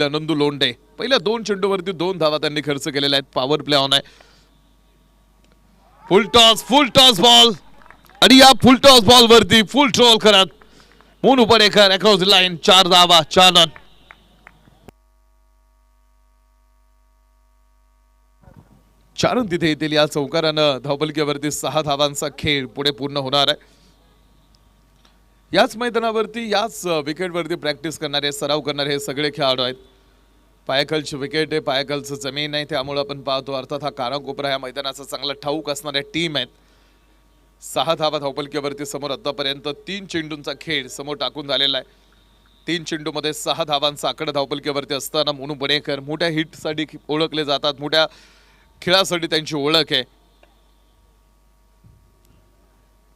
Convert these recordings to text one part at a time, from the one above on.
नंदू लोंढे पहिल्या 2 चेंडूवरती 2 धावा त्यांनी खर्च केलेल्या आहेत. पॉवर प्ले ऑन आहे. फुल टॉस बॉल आणि या फुल टॉस बॉल वरती फुल ट्रोल करत Monu Padekar across the line. 4 धावा 4 रन. चारून तिथे येतील. या चौकारानं धावपलकीवरती 6 धावांचा खेळ पुढे पूर्ण होणार आहे. याच मैदानावरती याच विकेटवरती प्रॅक्टिस करणारे सराव करणारे हे सगळे खेळाडू आहेत. पायाखालची विकेट आहे, पायाखालचं जमीन आहे, त्यामुळे आपण पाहतो अर्थात हा कानाकोपरा ह्या मैदानाचा चांगला ठाऊक असणाऱ्या टीम आहेत. 6 धावा धावपलकीवरती समोर आतापर्यंत 3 चेंडूंचा खेळ समोर टाकून झालेला आहे. 3 चेंडूमध्ये 6 धावांचा आकडा धावपलकीवरती असताना मोनू बडेकर मोठ्या हिटसाठी ओळखले जातात. मोठ्या खेळासाठी त्यांची ओळख आहे.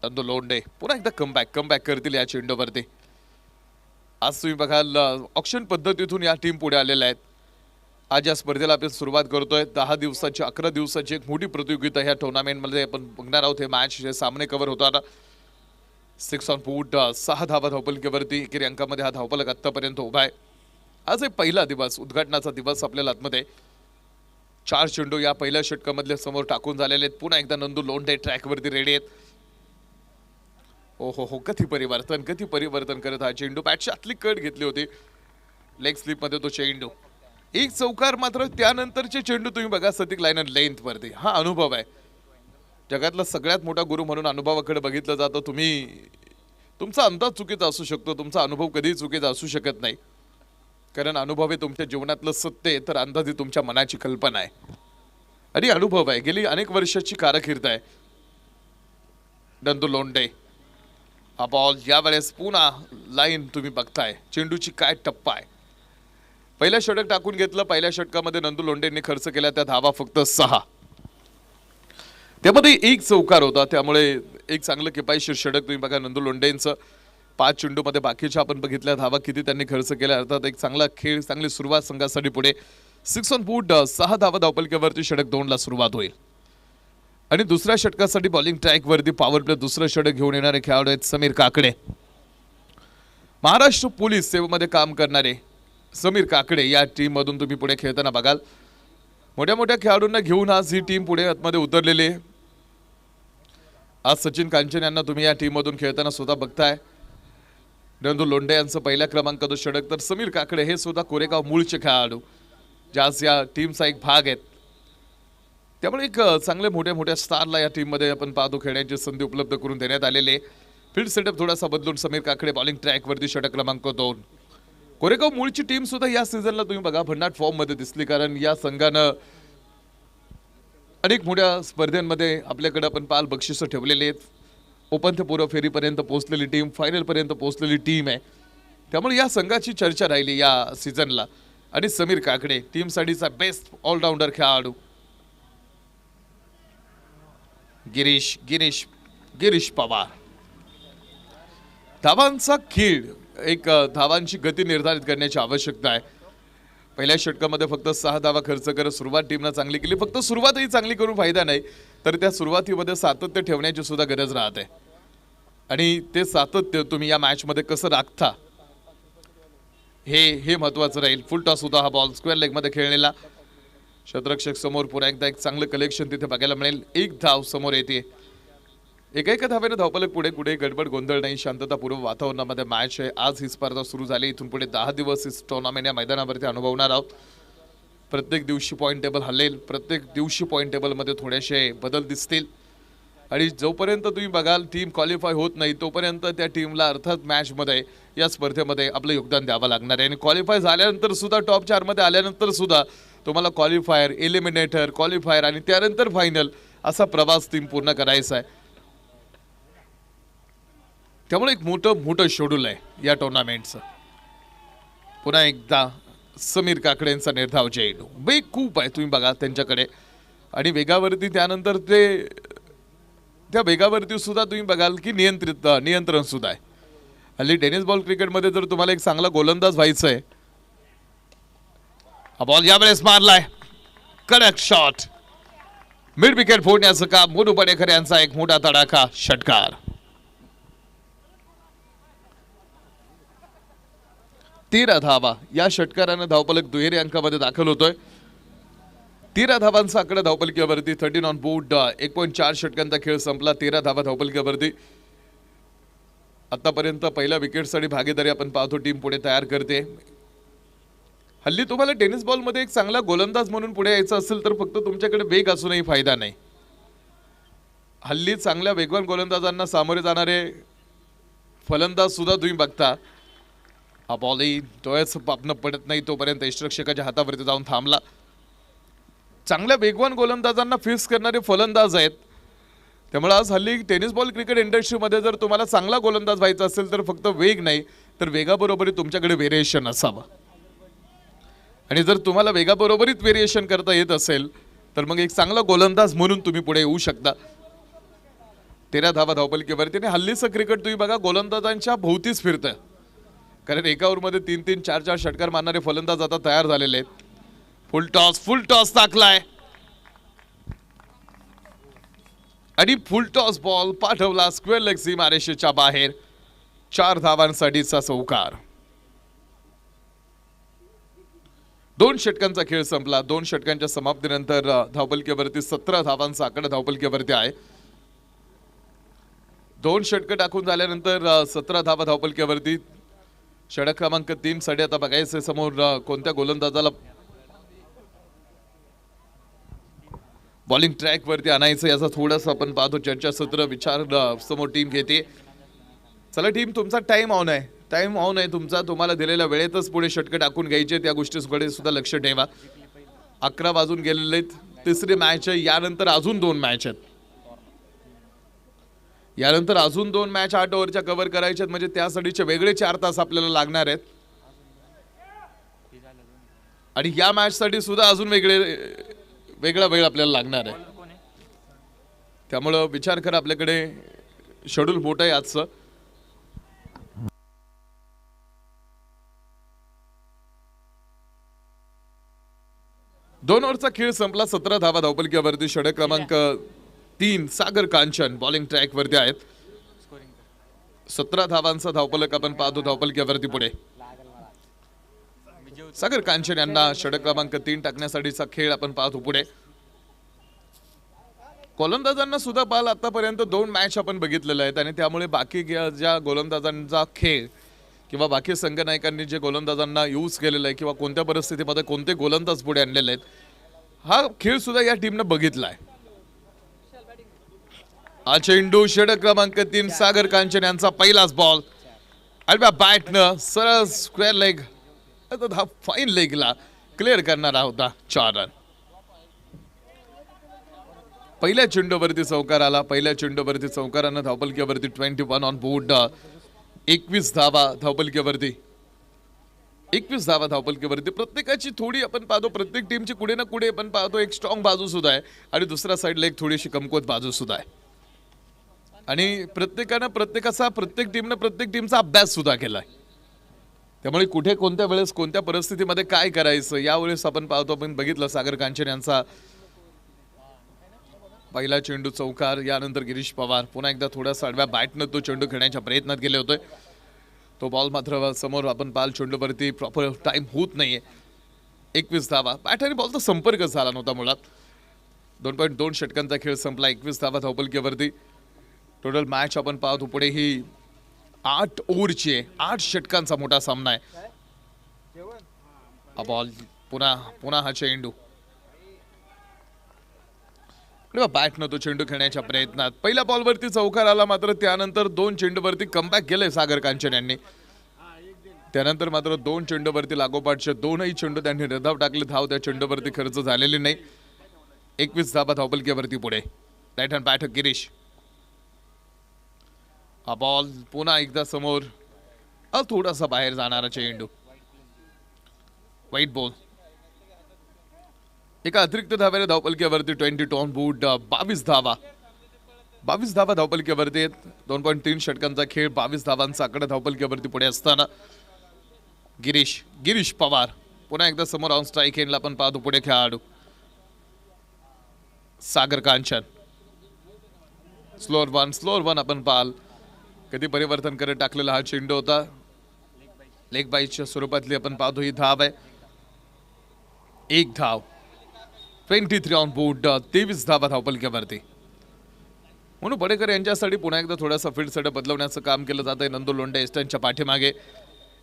नंदू लोंढे पुन्हा एकदा कमबॅक करतील या चेंडूवरती. आज तुम्ही बघाल ऑक्शन पद्धतीतून या टीम पुढे आलेल्या आहेत. आज या स्पर्धेला आपण सुरुवात करतोय. 10 दिवसाची 11 दिवसाची एक मोठी प्रतियोगिता ह्या टुर्नामेंटमध्ये आपण बघणार आहोत. हे मॅच हे सामने कव्हर होताना 6 ऑन फूट 6 धावा धावपलकीवरती एकेरी अंकामध्ये हा धावपलक आतापर्यंत उभा आहे. आज एक पहिला दिवस उद्घाटनाचा दिवस आपल्याला आतमध्ये 4 चेंडू या पहिल्या षटकामधले समोर टाकून झालेले आहेत. पुन्हा एकदा नंदू लोंढे ट्रॅकवरती रेडी आहेत. हो कधी परिवर्तन करत हा चेंडू. बॅटची आतली कट घेतली होती लेग स्लिप मध्ये तो चेंडू. एक चौकार मात्र त्यानंतरचे चेंडू तुम्ही बघा सतिक लाईन लेंथ वरती. हा अनुभव आहे. जगातला सगळ्यात मोठा गुरु म्हणून अनुभवाकडे बघितलं जातं. तुमचा अंदाज चुकीचा असू शकतो, तुमचा अनुभव कधीही चुकीचा असू शकत नाही. कारण अनुभव हे तुमच्या जीवनातलं सत्य आहे, तर अंदाज ही तुमच्या मनाची कल्पना आहे आणि अनुभव आहे. गेली अनेक वर्षाची कारकीर्द आहे. नंदू लोंढे हा बॉल यावेळेस पुन्हा लाईन तुम्ही बघताय. चेंडूची काय टप्पा आहे. पहिल्या षटक टाकून घेतलं. पहिल्या षटकामध्ये नंदू लोंढेंनी खर्च केला त्या धावा फक्त 6. त्यामध्ये एक चौकार होता, त्यामुळे एक चांगलं किफायतशीर षटक तुम्ही बघा नंदू लोंढेंचं. 5 चेंडूमध्ये बाकीच्या आपण बघितल्या धावा किती त्यांनी खर्च केल्या. अर्थात एक चांगला खेळ, चांगली सुरुवात संघासाठी पुढे. 6 ऑन फूट 6 धावा धावपलकीवरती षटक 2 ला सुरुवात होईल. आणि दुसऱ्या षटकासाठी बॉलिंग ट्रॅक वरती पॉवर प्ले दुसरं षटक घेऊन येणारे खेळाडू आहेत समीर काकडे. महाराष्ट्र पोलीस सेवेमध्ये काम करणारे समीर काकडे या टीम मधून तुम्ही पुढे खेळताना बघाल. मोठ्या खेळाडूंना घेऊन आज ही टीम पुढे आतमध्ये उतरलेली आहे. आज सचिन कांचन यांना तुम्ही या टीम मधून खेळताना सुद्धा बघताय. नंदू लोंढे यांचं पहिल्या क्रमांकाचं षटक, तर समीर काकडे हे सुद्धा कोरेगाव मूळचे खेळाडू जे आज या टीमचा एक भाग आहेत. त्यामुळे एक चांगले मोठ्या स्टारला या टीममध्ये आपण पाहतो खेळण्याची संधी उपलब्ध करून देण्यात आलेले. फील्ड सेटअप थोडासा बदलून समीर काकडे बॉलिंग ट्रॅकवरती षटक क्रमांक 2. कोरेगाव मूळची टीम सुद्धा या सीझनला तुम्ही बघा भन्नाट फॉर्म मध्ये दिसली. कारण या संघानं अनेक मोठ्या स्पर्धेमध्ये आपल्याकडे आपण पाल बक्षिस ठेवलेले आहेत. उपांत्यपूर्व फेरीपर्यंत पोहोचलेली टीम, फायनल पर्यंत पोहोचलेली टीम आहे. त्यामुळे या संघाची चर्चा राहिली या सीझनला. आणि समीर काकडे टीमसाठीचा बेस्ट ऑलराऊंडर खेळाडू. गिरीश पवार. धावांचा खेळ, एक धावांची गती निर्धारित करण्याची आवश्यकता आहे. पहिल्या षटकामध्ये फक्त 6 धावा खर्च करत सुरुवात टीमनं चांगली केली. फक्त सुरुवातही चांगली करून फायदा नाही, तर त्या सुरुवातीमध्ये सातत्य ठेवण्याची सुद्धा गरज राहते. आणि ते सातत्य तुम्ही या मॅच मध्ये कसं राखता हे महत्वाचं राहील. फुल टॉस होता हा बॉल स्क्वेअर लेग मध्ये खेळलेला. क्षेत्ररक्षक समोर पुन्हा एकदा एक चांगलं कलेक्शन तिथे बघायला मिळेल. एक धाव समोर येते. एका धावेने धावपलक पुढे गडबड गोंधळ नाही, शांततापूर्व वातावरणामध्ये मॅच आहे. आज ही स्पर्धा सुरू झाली. इथून पुढे 10 दिवस इस टुर्नामेंट या मैदानावरती अनुभवणार आहोत. प्रत्येक दिवशी पॉईंट टेबल हलेल. प्रत्येक दिवशी पॉईंट टेबलमध्ये थोडेसे बदल दिसतील. आणि जोपर्यंत तुम्ही बघाल टीम क्वालिफाय होत नाही तोपर्यंत त्या टीमला अर्थात मॅचमध्ये या स्पर्धेमध्ये आपलं योगदान द्यावं लागणार आहे. आणि क्वालिफाय झाल्यानंतर सुद्धा टॉप 4 मध्ये आल्यानंतर सुद्धा तुम्हाला क्वालिफायर, एलिमिनेटर, क्वालिफायर आणि त्यानंतर फायनल असा प्रवास टीम पूर्ण करायचा आहे. त्यामुळे एक मोठं शेड्यूल आहे या टुर्नामेंटचं. पुन्हा एकदा समीर काकडेंचा निर्धाव चेंडू. वेग खूप आहे तुम्ही बघा त्यांच्याकडे आणि वेगावरती त्यानंतर त्या वेगावरती सुद्धा तुम्ही बघाल की नियंत्रण सुद्धा आहे. हल्ली टेनिस बॉल क्रिकेटमध्ये जर तुम्हाला एक चांगला गोलंदाज व्हायचं आहे, हा बॉल यावेळेस मारलाय. कडक शॉट. मिड विकेट फोडण्याचं काम मोनू पडेकर यांचा एक मोठा तडाखा षटकार. 13 धावा या षटकारानं धावफलक दुहेरी अंकामध्ये दाखल होतोय. 13 धावांचा आकडा धावफलकीवरती. 13 ऑन बोर्ड. 1.4 षटकांचा खेळ संपला. 13 धावा धावफलकीवरती. आतापर्यंत पहिल्या विकेटसाठी भागीदारी आपण पाहतो टीम पुढे तयार करते. हल्ली तुम्हाला टेनिस बॉलमध्ये एक चांगला गोलंदाज म्हणून पुढे यायचं असेल तर फक्त तुमच्याकडे वेग असूनही फायदा नाही. हल्ली चांगल्या वेगवान गोलंदाजांना सामोरे जाणारे फलंदाज सुद्धा तुम्ही बघता. हा बॉलही डोळ्याचं पापणं पडत नाही तोपर्यंत यष्टिरक्षकाच्या हातावरती जाऊन थांबला. चांगल्या वेगवान गोलंदाजांना फेस करणारे फलंदाज आहेत. त्यामुळे आज हल्ली टेनिस बॉल क्रिकेट इंडस्ट्रीमध्ये जर तुम्हाला चांगला गोलंदाज व्हायचा असेल तर फक्त वेग नाही तर वेगाबरोबरही तुमच्याकडे व्हेरिएशन असावं. आणि जर तुम्हाला वेगाबरोबरीच व्हेरिएशन करता येत असेल तर मग एक चांगला गोलंदाज म्हणून तुम्ही पुढे येऊ शकता. 13 धावा धावफलकीवरती. आणि हल्लीचं क्रिकेट तुम्ही बघा गोलंदाजांच्या भोवतीच फिरतं. कारण एका ओव्हरमध्ये 3-3, 4-4 षटकार मारणारे फलंदाज आता तयार झालेले आहेत. फुल टॉस टाकलाय आणि फुल टॉस बॉल पाठवला स्क्वेअर लेग सीमारेषेच्या बाहेर. 4 धावांसाठीचा चौकार. 2 षटकांचा खेळ संपला. 2 षटकांच्या समाप्तीनंतर धावफलकीवरती 17 धावांचा आकडा धावफलकीवरती आहे. 2 षटकं टाकून झाल्यानंतर 17 धावा धावफलकीवरती. षटक क्रमांक 3 साठी आता बघायचं समोर कोणत्या गोलंदाजाला बॉलिंग ट्रॅक वरती आणायचं याचा थोडासा आपण पाहतो चर्चासत्र विचार समोर टीम घेते. चला टीम तुमचा टाइम ऑन आहे तुमचा. तुम्हाला दिलेल्या वेळेतच पुढे षटकं टाकून घ्यायचे त्या गोष्टीकडे सुद्धा लक्ष ठेवा. 11 वाजून गेलेले आहेत. तिसरी मॅच आहे. यानंतर अजून 2 मॅच आहेत. यानंतर अजून 2 मॅच 8 ओव्हरच्या कव्हर करायच्यात म्हणजे त्यासाठीचे वेगळे 4 तास आपल्याला लागणार आहेत. आणि या मॅच साठी सुद्धा अजून वेगळा वेळ आपल्याला लागणार आहे. त्यामुळं विचार करा आपल्याकडे शेड्यूल मोठं आहे आजचं. दोन ओव्हरचा खेळ संपला. 17 धावा धावफलकीवरती. षटक क्रमांक 3 सागर कांचन बॉलिंग ट्रॅक वरती आहेत. 17 धावांचा धावफलक आपण पाहतो धावफलकीवरती पुढे. सागर कांचन यांना षटक क्रमांक 3 टाकण्यासाठीचा खेळ आपण पाहतो पुढे. गोलंदाजांना सुद्धा पाल आतापर्यंत 2 मॅच आपण बघितलेले आहेत आणि त्यामुळे बाकी ज्या गोलंदाजांचा खेळ किंवा बाकी संघनायकांनी जे गोलंदाजांना यूज केलेलं आहे किंवा कोणत्या परिस्थितीमध्ये कोणते गोलंदाज पुढे आणलेले आहेत हा खेळ सुद्धा या टीमनं बघितलाय. हा चेंडू षटक क्रमांक 3 सागर कांचन यांचा पहिलाच बॉल आणि बॅटनं सरळ स्क्वेअर लेग हा फाईन लेगला क्लिअर करणारा होता. 4 रन. पहिल्या चेंडूवरती चौकार आला. पहिल्या चेंडूवरती चौकारानं धावफलकीवरती 21 ऑन बोर्ड. 21 धावा धावफलकीवरती. 21 धावा धावफलकीवरती. प्रत्येकाची थोडी आपण पाहतो प्रत्येक टीमची कुठे ना कुठे आपण पाहतो एक स्ट्रॉंग बाजू सुद्धा आहे आणि दुसऱ्या साईडला एक थोडीशी कमकुवत बाजू सुद्धा आहे. आणि प्रत्येक टीमचा अभ्यास सुद्धा केलाय. त्यामुळे कुठे कोणत्या वेळेस कोणत्या परिस्थितीमध्ये काय करायचं यावेळेस आपण पाहतो. आपण बघितलं सागर कांचन यांचा पहिला चेंडू चौकार. यानंतर गिरीश पवार पुन्हा एकदा थोडासा आडव्या बॅटनं तो चेंडू खेळण्याच्या प्रयत्नात गेले होते. तो बॉल मात्र समोर आपण पाल चेंडूवरती प्रॉपर टाइम होत नाहीये. 21 धावा. बॅट आणि बॉलचा संपर्क झाला नव्हता मुळात. 2.2 षटकांचा खेळ संपला. 21 धावा धावफलकीवरती. टोटल मॅच आपण पाहतो पुढे ही 8 ओव्हरची आहे. 8 षटकांचा मोठा सामना आहे. हा बॉल पुन्हा हा चेंडू बॅटनं तो चेंडू खेळण्याच्या प्रयत्नात. पहिल्या बॉलवरती चौकार आला मात्र त्यानंतर 2 चेंडूवरती कमबॅक केलंय सागर कांचन यांनी. त्यानंतर मात्र 2 चेंडूवरती लागोपाठचे 2ही चेंडू त्यांनी रधाव टाकले. धाव त्या चेंडूवरती खर्च झालेली नाही. 21 धावा धावफलकीवरती पुढे. Right hand batter Girish. हा बॉल पुन्हा एकदा समोर थोडासा बाहेर जाणारा चेंडू. वाईट बॉल. एका अतिरिक्त धाव्याने धावफलकीवरती 22 ऑन बोर्ड. 22 धावा धावफलकीवरती आहेत. 2.3 षटकांचा खेळ. 22 धावांचा आकडा धावफलकीवरती पुढे असताना गिरीश पवार पुन्हा एकदा समोर ऑन स्ट्राईक एंडला आपण पाहतो पुढे खेळाडू सागर कांचन. स्लोअर वन आपण पाल कधी परिवर्तन करत टाकलेला हा चेंडू होता. लेग बाईच्या स्वरूपातली आपण पाहतो ही धाव आहे. एक धाव, 23 ऑन बोर्ड, 23 धावा धावपलक्यावरती. म्हणून बडेकर यांच्यासाठी पुन्हा एकदा थोडासा फील्ड सेटअप बदलवण्याचं काम केलं जात आहे. नंदू लोंढे एस्टनच्या पाठीमागे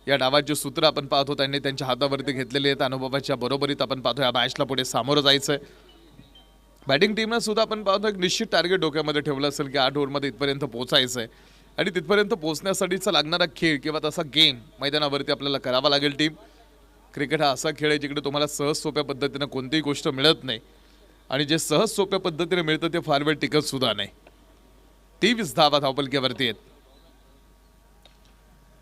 या डावाची सूत्र आपण पाहतो त्यांनी त्यांच्या हातावरती घेतलेली आहेत. अनुभवाच्या बरोबरीत आपण पाहतो या मॅचला पुढे सामोरं जायचंय. बॅटिंग टीमनं सुद्धा आपण पाहतो एक निश्चित टार्गेट डोक्यामध्ये ठेवलं असेल की 8 ओव्हरमध्ये इथपर्यंत पोहोचायचं आहे आणि तिथपर्यंत पोहोचण्यासाठीचा लागणारा खेळ किंवा तसा गेम मैदानावरती आपल्याला करावा लागेल. टीम क्रिकेट हा असा खेळ आहे जिकडे तुम्हाला सहज सोप्या पद्धतीने कोणतीही गोष्ट मिळत नाही आणि जे सहज सोप्या पद्धतीने मिळतं ते फार वेळ टिकत सुद्धा नाही. 23 धावा धावपलक्यावरती आहेत.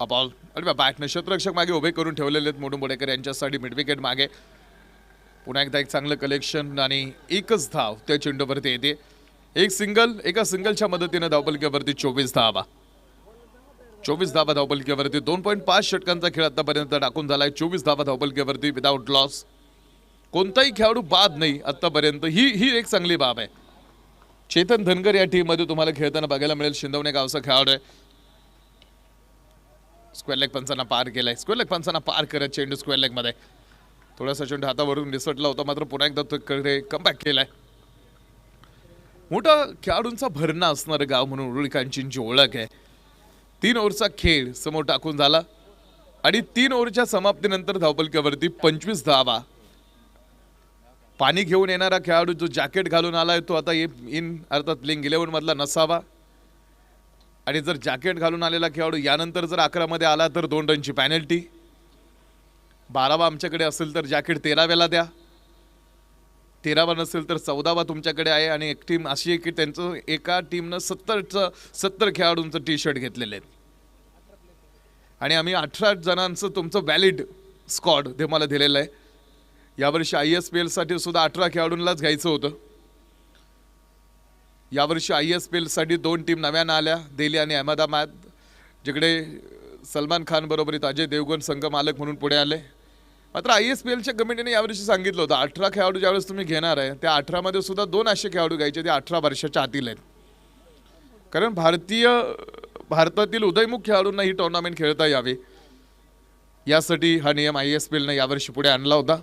बॉल आणि बॅटने क्षेत्ररक्षक मागे उभे करून ठेवलेले आहेत मोडू बडेकर यांच्यासाठी. मिड विकेट मागे पुन्हा एकदा एक चांगलं कलेक्शन आणि एकच धाव त्या चेंडूवरती येते. एक सिंगल, एका सिंगलच्या मदतीने धावपलक्यावरती 24 धावा. 24 धावा धावपलक्यावरती. 2.5 षटकांचा खेळ आतापर्यंत टाकून झालाय. 24 धावा धावपलक्यावरती विदाउट लॉस. कोणताही खेळाडू बाद नाही आतापर्यंत. ही एक चांगली बाब आहे. चेतन धनगर या टीम मध्ये तुम्हाला खेळताना बघायला मिळेल. शिंदवणे गावचा खेळाडू आहे. स्क्वेअर लेग पंचांना पार केलाय. स्क्वेअर लेग पंचांना पार करत चेंडू स्क्वेअर लेग मध्ये थोडासा चेंडू हातावरून निसटला होता मात्र पुन्हा एकदा तो कमबॅक केलाय. मोठा खेळाडूंचा भरणा असणारं गाव म्हणून उरुळी कांचींची ओळख आहे. 3 ओव्हरचा खेळ समोर टाकून झाला आणि 3 ओव्हरच्या समाप्तीनंतर धावपलक्यावरती 25 धावा. पाणी घेऊन येणारा खेळाडू जो जॅकेट घालून आलाय तो आता इन अर्थात प्लेइंग 11 मधला नसावा आणि जर जॅकेट घालून आलेला खेळाडू यानंतर जर 11 मध्ये आला तर 2 रनची पॅनल्टी. 12वा आमच्याकडे असेल तर जॅकेट 13व्याला द्या. 13वा नसेल तर 14वा तुमच्याकडे आहे. आणि एक टीम अशी आहे की त्यांचं एका टीमनं 70 खेळाडूंचं टी शर्ट घेतलेले आहेत आणि आम्ही 18 जणांचं तुमचं व्हॅलिड स्क्वॉड ते मला दिलेलं आहे. यावर्षी ISPL साठी सुद्धा 18 खेळाडूंनाच घ्यायचं होतं. यावर्षी ISPL साठी 2 टीम नव्यानं आल्या, दिल्ली आणि अहमदाबाद, जिकडे सलमान खान बरोबरीत अजय देवगण संघ मालक म्हणून पुढे आले. मात्र ISPLच्या कमिटीने यावर्षी सांगितलं होतं 18 खेळाडू ज्यावेळेस तुम्ही घेणार आहे त्या 18 मध्ये सुद्धा 2 असे खेळाडू घ्यायचे ते 18 वर्षाच्या आतील आहेत. कारण भारतातील उदयमुख खेळाडूंना ही टुर्नामेंट खेळता यावी यासाठी हा नियम ISPLने यावर्षी पुढे आणला होता.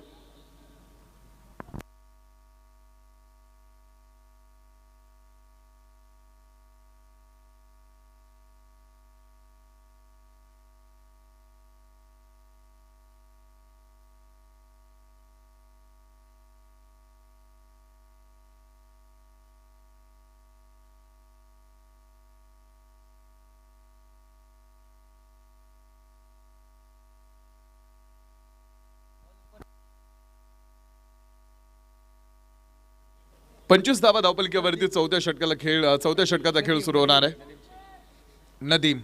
पंचवीस धावा धावपलक्यावरती चौथ्या षटकाचा खेळ सुरू होणार आहे. नदीम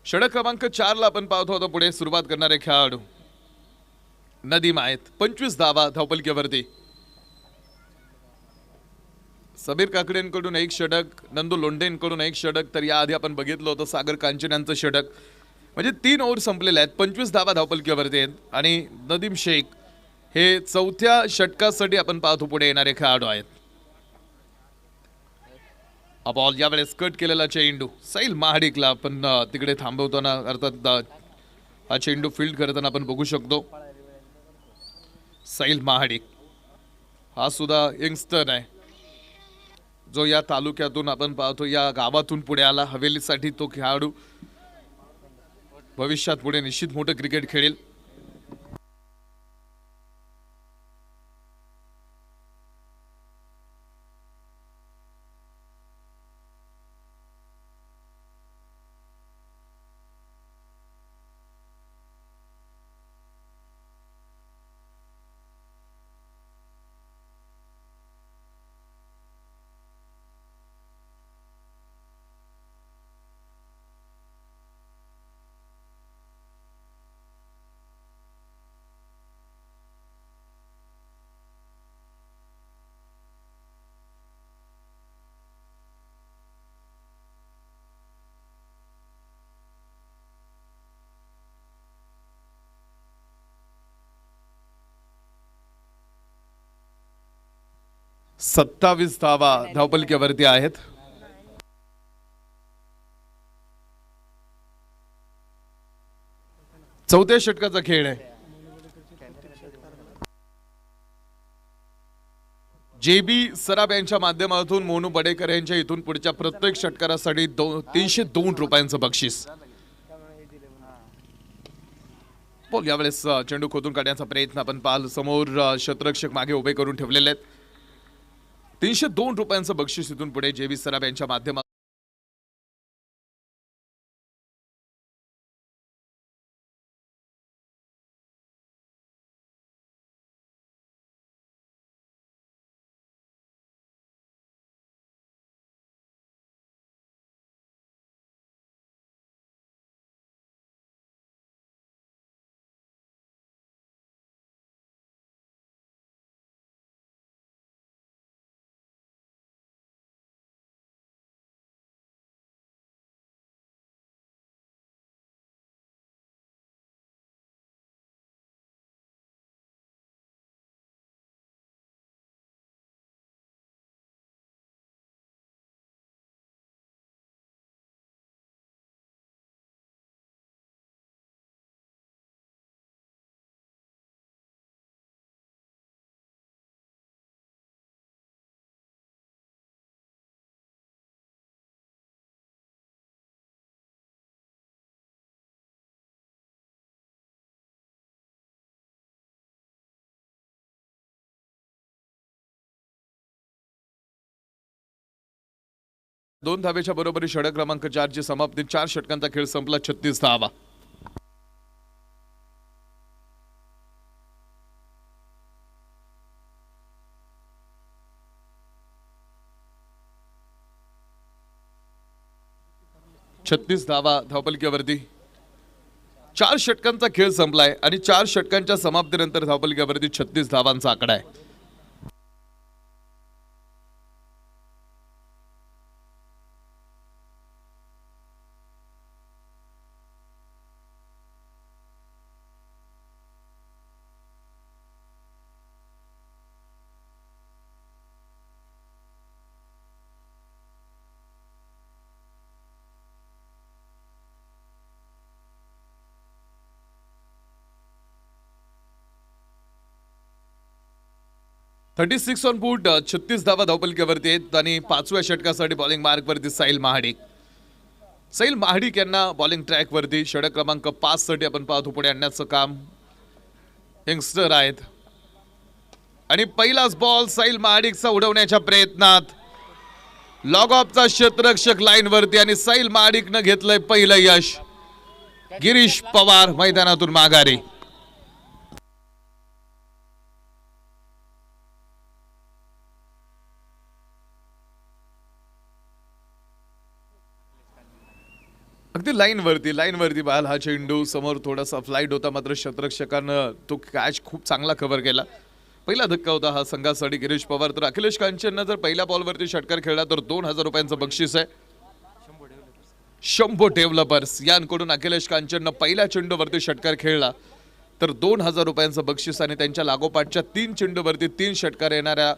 षटक क्रमांक 4 ला आपण पाहतो आता पुढे सुरुवात करणारे खेळाडू नदीम आहेत. 25 धावा धावपलक्यावरती. सबीर काकडेंकडून 1 षटक, नंदू लोंढेंकडून 1 षटक, तर याआधी आपण बघितलं होतं सागर कांचन यांचं षटक. म्हणजे 3 ओव्हर संपलेले आहेत. 25 धावा धावपलक्यावरती आहेत आणि नदीम शेख हे चौथ्या षटकासाठी आपण पाहतो पुढे येणारे खेळाडू आहेत. बॉल यावेळेस कट केलेला चेंडू सैल महाडिकला आपण तिकडे थांबवताना अर्थात हा चेंडू फील्ड करताना आपण बघू शकतो. सैल महाडिक हा सुद्धा यंगस्टर आहे जो या तालुक्यातून आपण पाहतो या गावातून पुढे आला. हवेलीसाठी तो खेळाडू भविष्यात पुढे निश्चित मोठं क्रिकेट खेळेल. सत्तावीस धावा धावपलक्यावरती आहेत. चौथ्या षटकाचा खेळ आहे. JB सराफ यांच्या माध्यमातून मोनू बडेकर यांच्या इथून पुढच्या प्रत्येक षटकारासाठी 302 रुपयांचं बक्षीस. बोल यावेळेस चेंडू खोदून काढण्याचा प्रयत्न आपण पाल. समोर क्षेत्ररक्षक मागे उभे करून ठेवलेले आहेत. 302 रुपयांचं बक्षीस इथून पुढे JB सराफ यांच्या माध्यमातून. दोन धावेच्या बरोबरी षटक क्रमांक 4 ची समाप्ती. 4 षटकांचा खेळ संपला. 36 धावा. धावपलकीवरती 4 षटकांचा खेळ संपलाय आणि 4 षटकांच्या समाप्तीनंतर धावपलकीवरती 36 धावांचा आकडा आहे. थर्टी 36 ऑन बूट. 36 धावा धावपलकीवरती आहेत आणि 5व्या षटकासाठी बॉलिंग मार्कवरती साहिल महाडिक. साहिल महाडिक यांना बॉलिंग ट्रॅकवरती षटक क्रमांक 5 साठी आपण पाहतो पुढे आणण्याचं काम यंगस्टर आहेत. आणि पहिलाच बॉल साहिल महाडिकचा उडवण्याच्या प्रयत्नात लॉग ऑफचा क्षेत्ररक्षक लाईन वरती आणि साहिल महाडिकनं घेतलंय पहिलं यश. गिरीश पवार मैदानातून माघारी. अगदी लाईन वरती बाल हा चेंडू समोर थोडासा फ्लाईट होता, मात्र क्षेत्ररक्षकानं तो कॅच खूप चांगला कव्हर केला. पहिला धक्का होता हा संघासाठी गिरीश पवार. तर अखिलेश कांचननं जर पहिल्या बॉलवरती षटकार खेळला तर 2000 रुपयांचं बक्षीस आहे. शंभो डेव्हलपर्स यांकडून अखिलेश कांचननं पहिल्या चेंडूवरती षटकार खेळला तर 2000 रुपयांचं बक्षीस आणि त्यांच्या लागोपाठच्या 3 चेंडूवरती 3 षटकार येणाऱ्या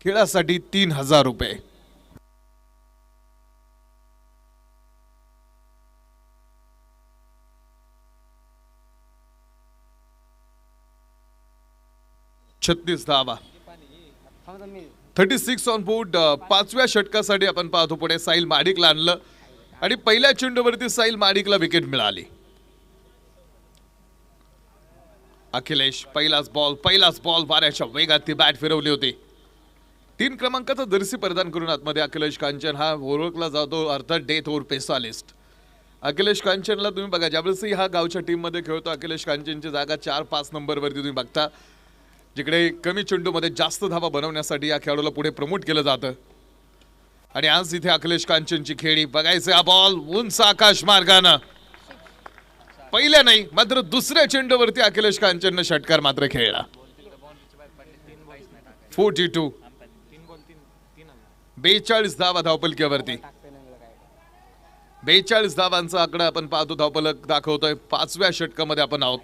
खेळासाठी 3000 रुपये. छत्तीस धावा. 36 ऑन बोर्ड. 5व्या षटकासाठी आपण पाहतो पुढे साहिल महाडिकला आणलं आणि पहिल्या चेंडूवरती साहिल महाडिकला विकेट मिळाली. अखिलेश पहिलाच बॉल वाऱ्याच्या वेगात ती बॅट फिरवली होती. 3 क्रमांकाचा जर्सी परिधान करून आतमध्ये अखिलेश कांचन हा ओळखला जातो अर्थात डेथ ओव्हर स्पेशालिस्ट. अखिलेश कांचनला तुम्ही बघा, ज्यावेळेस हा गावच्या टीम मध्ये खेळतो अखिलेश कांचनची जागा 4-5 नंबरवरती तुम्ही बघता, जिकडे कमी चेंडूमध्ये जास्त धावा बनवण्यासाठी या खेळाडूला पुढे प्रमोट केलं जातं. आणि आज इथे अखिलेश कांचनची खेळी बघायचं. हा बॉल उंच आकाश मार्गानं पहिल्या नाही मात्र दुसऱ्या चेंडूवरती अखिलेश कांचननं षटकार मात्र खेळला. 42. 42 धावा धावपलकीवरती. 42 धावांचा आकडा आपण पाहतो धावपलक दाखवतोय. 5व्या षटकामध्ये आपण आहोत.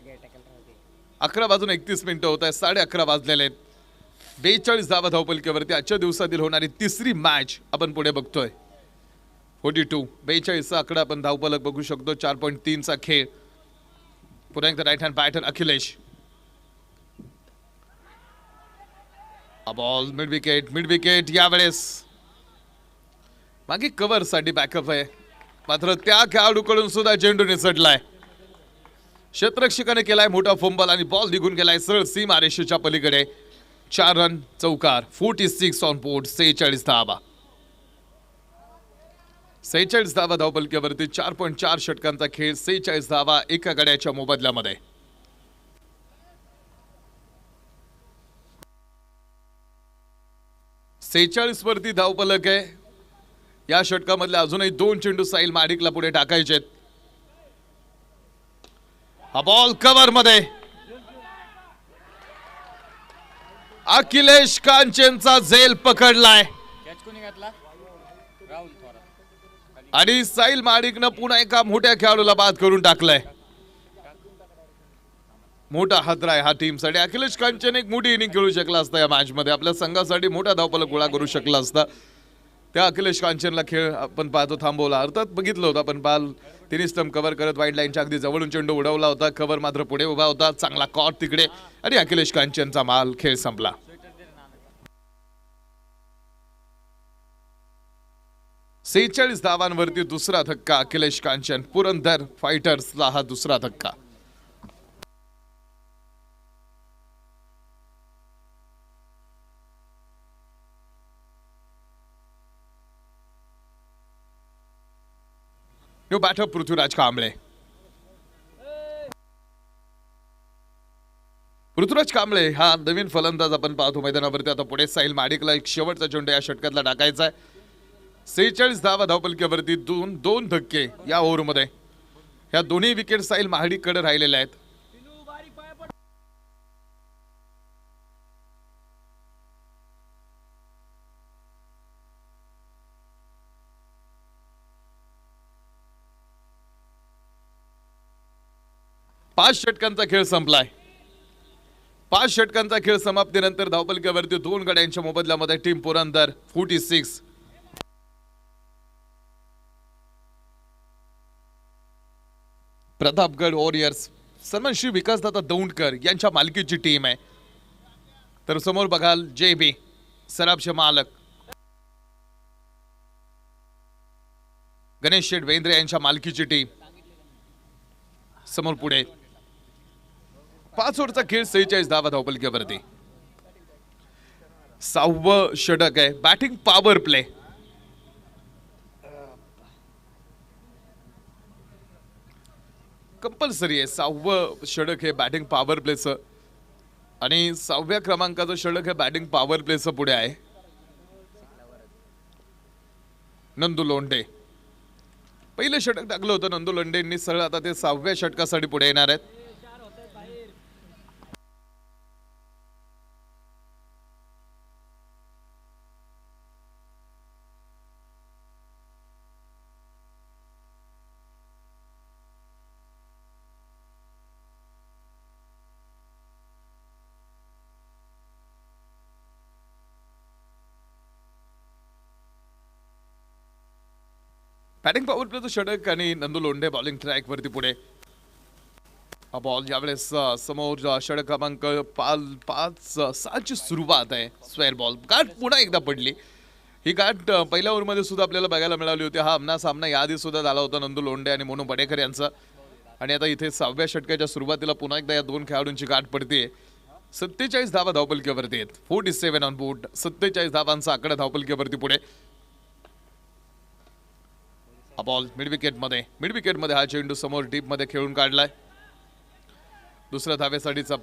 11:31 होत आहे. 11:30 वाजलेले आहेत. 42 धावा धावपलकीवरती. आजच्या दिवसातील होणारी तिसरी मॅच आपण पुढे बघतोय. 42 42चा आकडा आपण धावफलक बघू शकतो. 4.3चा खेळ. पुन्हा एकदा right hand batter Akhilesh. Ball mid wicket यावेळेस मागे कव्हर साठी बॅकअप आहे, मात्र त्या खेळाडूकडून सुद्धा चेंडू निसटलाय. क्षेत्ररक्षकाने केलाय मोठा फंबल आणि बॉल निघून गेलाय सरळ सीमा रेषेच्या पलीकडे. 4 रन चौकार. 46 ऑन बोर्ड. 46 धावा. 46 धावा धावपलक्यावरती. 4.4 षटकांचा खेळ. 46 धावा एका गड्याच्या मोबदल्यामध्ये. सेहेचाळीस वरती धावपलक आहे. या षटकामधले अजूनही 2 चेंडू साहिल माडिकला पुढे टाकायचे. हा बॉल कव्हर मध्ये. अखिलेश कांचनचा झेल पकडलाय आणि साहिल माडिकनं पुन्हा एका मोठ्या खेळाडूला बाद करून टाकलाय. मोठा हादरा आहे हा टीमसाठी. अखिलेश कांचन एक मोठी इनिंग खेळू शकला असता या मॅच मध्ये. आपल्या संघासाठी मोठा धावफलक गोळा करू शकला असता. त्या अखिलेश कांचनला खेळ आपण पाहतो थांबवला. अर्थात बघितलं होतं आपण बाल तिन्ही स्टंप कव्हर करत वाईड लाईनच्या अगदी जवळून चेंडू उडवला होता. कव्हर मात्र पुढे उभा होता. चांगला कॉट तिकडे आणि अखिलेश कांचनचा माल. खेळ संपला. 46 धावांवरती दुसरा धक्का अखिलेश कांचन. पुरंदर फायटर्सला हा दुसरा धक्का. New batter Prithviraj Kamble. पृथ्वीराज कांबळे हा नवीन फलंदाज आपण पाहतो मैदानावरती. आता पुढे साहिल माडिकला एक शेवटचा चेंडू या षटकातला टाकायचा आहे. 46 धावा धावपलक्यावरती. दोन धक्के या ओव्हरमध्ये. ह्या दोन्ही विकेट साहिल महाडिककडे राहिलेल्या आहेत. पाच षटकांचा खेळ संपलाय. 5 षटकांचा खेळ समाप्तीनंतर धावपलक्यावरती 2 गड्यांच्या मोबदल्यामध्ये टीम पुरंदर 46. प्रतापगड वॉरियर्स सन्मान श्री विकासदादा दौंडकर यांच्या मालकीची टीम आहे. तर समोर बघाल JB सराबचे मालक गणेश शेठ वेंद्रे यांच्या मालकीची टीम. समोर पुढे 5 ओव्हरचा खेळ. 46 धावा धावपलक्यावरती. 6वं षटक आहे. Batting power play. कंपल्सरी आहे 6वं षटक हे बॅटिंग पॉवर प्लेचं आणि 6व्या क्रमांकाचं षटक हे बॅटिंग पॉवर प्लेचं पुढे आहे. नंदू लोंढे पहिलं षटक टाकलं होतं नंदू लोंढेंनी सरळ. आता ते 6व्या षटकासाठी पुढे येणार आहेत. बॅटिंग पॉवर प्लेचं षटक आणि नंदू लोंढे बॉलिंग ट्रॅक वरती पुढे. हा बॉल यावेळेस समोर षटक क्रमांक 5-6 ची सुरुवात आहे. Square ball. गाठ पुन्हा एकदा पडली. ही गाठ पहिल्या ओव्हरमध्ये सुद्धा आपल्याला बघायला मिळाली होती. हा आमना सामना याआधी सुद्धा झाला होता नंदू लोंढे आणि मोनू बडेकर यांचा. आणि आता इथे 6व्या षटकाच्या सुरुवातीला पुन्हा एकदा या 2 खेळाडूंची गाठ पडते. 47 धावा धावपलक्यावरती आहेत. 47 ऑन बोर्ड. 47 धावांचा आकडा धावपलक्यावरती पुढे. हा बॉल मिड विकेटमध्ये हा चेंडू समोर डीप मध्ये खेळून काढलाय. दुसऱ्या धावेसाठीचा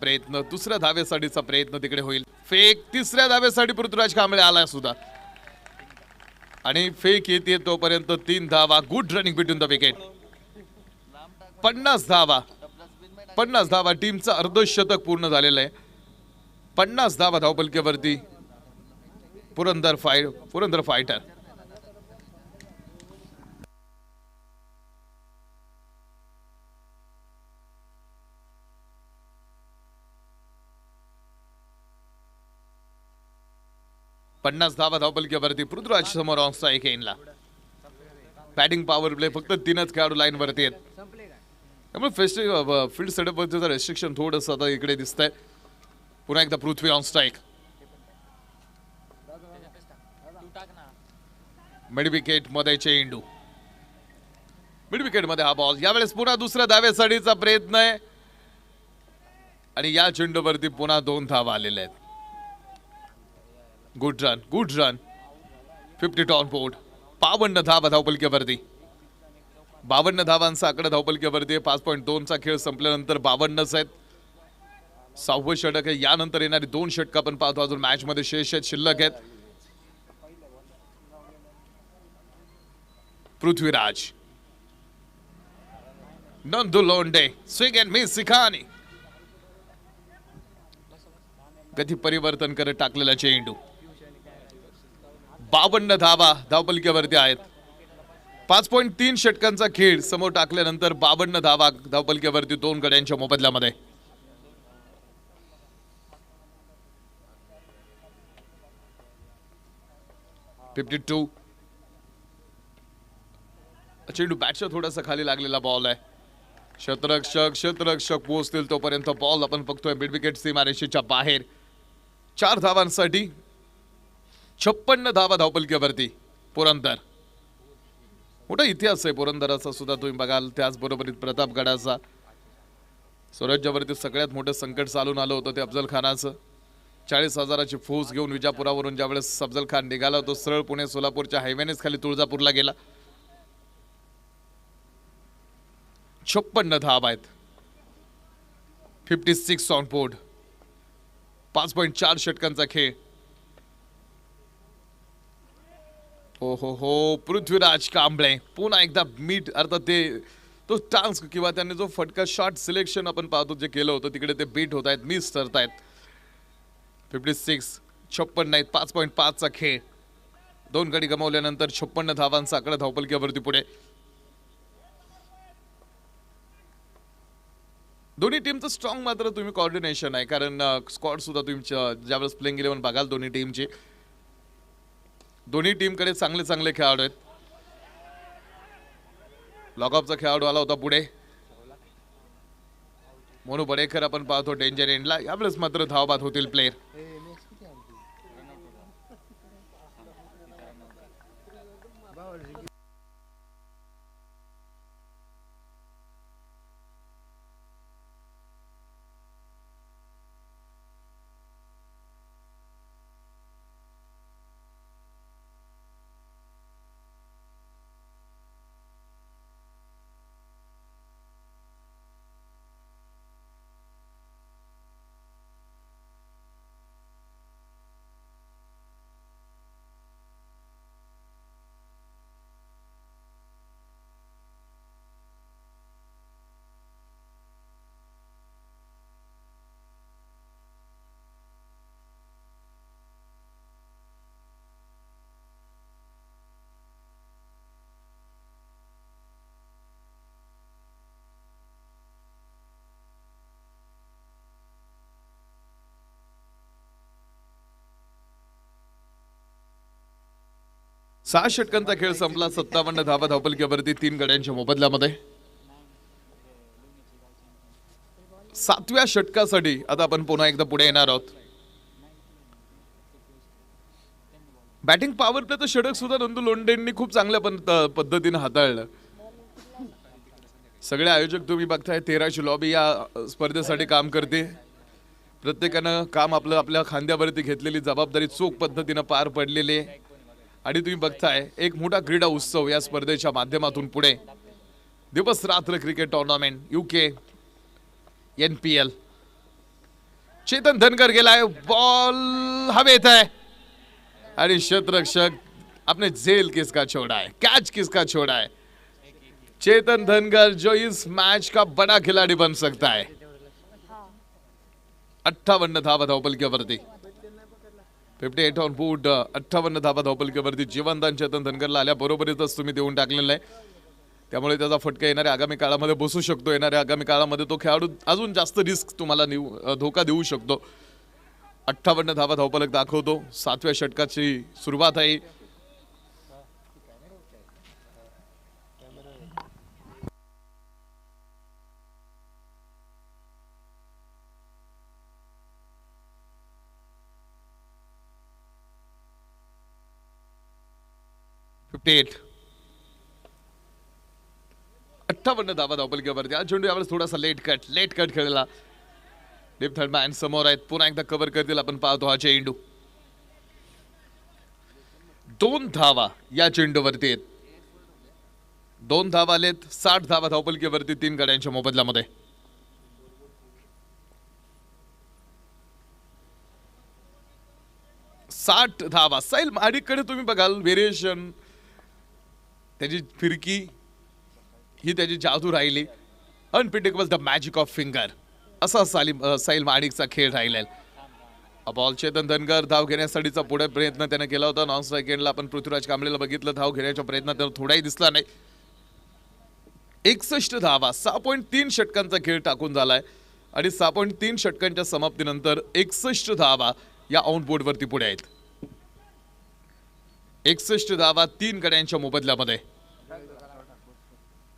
प्रयत्न तिकडे होईल. फेक. 3ऱ्या धावेसाठी पृथ्वीराज कांबळे आलाय सुद्धा आणि फेक येते तोपर्यंत 3 धावा. Good running between the wicket. 50 धावा टीमचं अर्धशतक पूर्ण झालेलं आहे. 50 धावा धावपलक्यावरती पुरंदर फायटर. पन्नास धावा धावपलक्यावरती. पृथ्वीराज समोर ऑन स्ट्राईक येईनला. बॅटिंग पॉवर प्ले फक्त 3च खेळाडू लाईन वरती आहेत. त्यामुळे फील्ड सेटअप वरतीचं रेस्ट्रिक्शन थोडंसं आता इकडे दिसतंय. पुन्हा एकदा पृथ्वी ऑन स्ट्राईक. मिड विकेट मध्ये चेंडू. मिड विकेट मध्ये हा बॉल. यावेळेस पुन्हा दुसऱ्या धावेसाठीचा प्रयत्न आहे आणि या चेंडूवरती पुन्हा 2 धावा आलेल्या आहेत. Good run. 50 on board. 52 धावा धावपलकीवरती. 52 धावांचा आकडा धावपलकीवरती. 5.2चा खेळ संपल्यानंतर 52च आहेत. 6वं षटक आहे. यानंतर येणारी 2 षटक आपण पाहतो अजून मॅच मध्ये शेष आहेत, शिल्लक आहेत. Prithviraj. Nandu Londhe. Swing and miss सिखानी. गती परिवर्तन करत टाकलेला चेंडू. 52 धावा धावपलकीवरती आहेत. 5.3 षटकांचा खेळ समोर टाकल्यानंतर 52 धावा धावपलकीवरती 2 गड्यांच्या मोबदल्यामध्ये. चेंडू बॅटच्या थोडासा खाली लागलेला बॉल आहे. क्षेत्ररक्षक पोहोचतील तोपर्यंत बॉल आपण बघतोय मिड विकेट सीमारेषेच्या बाहेर. 4 धावांसाठी 56 धावा धावपलकीवरती पुरंदर. मोठा इतिहास आहे पुरंदराचा सुद्धा तुम्ही बघाल. त्याचबरोबर प्रतापगडाचा. स्वराज्यावरती सगळ्यात मोठं संकट चालून आलं होतं ते अफजल खानाचं. 40,000ची फौज घेऊन विजापुरावरून ज्यावेळेस अफजल खान निघाला तो सरळ पुणे सोलापूरच्या हायवेनेच खाली तुळजापूरला गेला. 56 धावा आहेत. 56 ऑन बोर्ड. 5.4 षटकांचा खेळ. हो पृथ्वीराज कांबळे पुन्हा एकदा मीट अर्थात ते तो टास्क किंवा त्यांनी जो फटका शॉट सिलेक्शन आपण पाहतो जे केलं होतं तिकडे ते बीट होत आहेत, मिस करतायत. 56 आहेत. 5.5चा खेळ. 2 गडी गमावल्यानंतर 56 धावांचा आकडा धावपलकीवरती पुढे. दोन्ही टीमचं स्ट्रॉंग मात्र तुम्ही कोऑर्डिनेशन आहे कारण स्क्वॉड सुद्धा तुमच्या ज्यावेळेस प्लेइंग 11 बघाल दोन्ही टीमची. दोन्ही टीमकडे चांगले खेळाडू आहेत. लॉकअपचा खेळाडू आला होता पुढे. मोनू बडेकर आपण पाहतो डेंजर एंडला. यावेळेस मात्र धावबाद होतील प्लेयर. सहा षटकांचा खेळ संपला. 57 धावा धावपलकीवरती 3 गड्यांच्या मोबदल्यामध्ये. 7व्या षटकासाठी आता आपण पुन्हा एकदा पुढे येणार आहोत. बॅटिंग पॉवर प्ले तर षटक सुद्धा नंदू लोंढेंनी खूप चांगल्या पद्धतीने हाताळलं. सगळे आयोजक तुम्ही बघताय 13ची लॉबी या स्पर्धेसाठी काम करते. प्रत्येकानं काम आपल्या खांद्यावरती घेतलेली जबाबदारी चोख पद्धतीने पार पडलेली आहे आणि तुम्ही बघताय एक मोठा क्रीडा उत्सव या स्पर्धेच्या माध्यमातून पुढे. दिवस रात्र cricket tournament UK NPL. Chetan Dhangar गेलाय. बॉल हवेत है आणि क्षेत्ररक्षक आपने जेल किसका छोड़ा है, कैच किसका छोड़ा है. चेतन धनगर जो इस मैच का बड़ा खिलाड़ी बन सकता है. 58 धावा धावपलकीवरती. 58 ऑन बोर्ड. 58 धावा धावपलकीवरती. जीवनदान चेतन धनगरला आल्या बरोबरीतच तुम्ही देऊन टाकलेलं आहे. त्यामुळे त्याचा फटका येणाऱ्या आगामी काळामध्ये बसू शकतो. येणाऱ्या आगामी काळामध्ये तो खेळाडू अजून जास्त रिस्क तुम्हाला धोका देऊ शकतो. 58 धावा धावपलक दाखवतो. 7व्या षटकाची सुरुवात आहे. 58 धावा धावपलकीवरती. हा चेंडू यावेळेस थोडासा लेट कट खेळला. डीप थर्ड मॅन समोर आहेत, पुन्हा एकदा कव्हर करतील आपण पाहतो हा चेंडू. 2 धावा या चेंडूवरती आहेत. 2 धावा आलेत. 60 धावा धावपलकीवरती 3 गड्यांच्या मोबदल्यामध्ये. साठ धावा. साहिल महाडिककडे तुम्ही बघाल व्हेरिएशन, त्याची फिरकी ही त्याची जादू राहिली. Unpredictable, the magic of finger, असा साहिल महाडिकचा खेळ राहिलेला. बॉल चेतन धनगर धाव घेण्यासाठीचा पुढे प्रयत्न त्याने केला होता. नॉन स्ट्राईक एंडला आपण पृथ्वीराज कांबळेला बघितलं, धाव घेण्याच्या प्रयत्नात त्याला थोडाही दिसला नाही. 61 धावा, 6.3 षटकांचा खेळ टाकून झालाय आणि 6.3 षटकांच्या समाप्तीनंतर 61 धावा या ऑन बोर्ड वरती पुढे आहेत. 61 धावा 3 गड्यांच्या मोबदल्यामध्ये.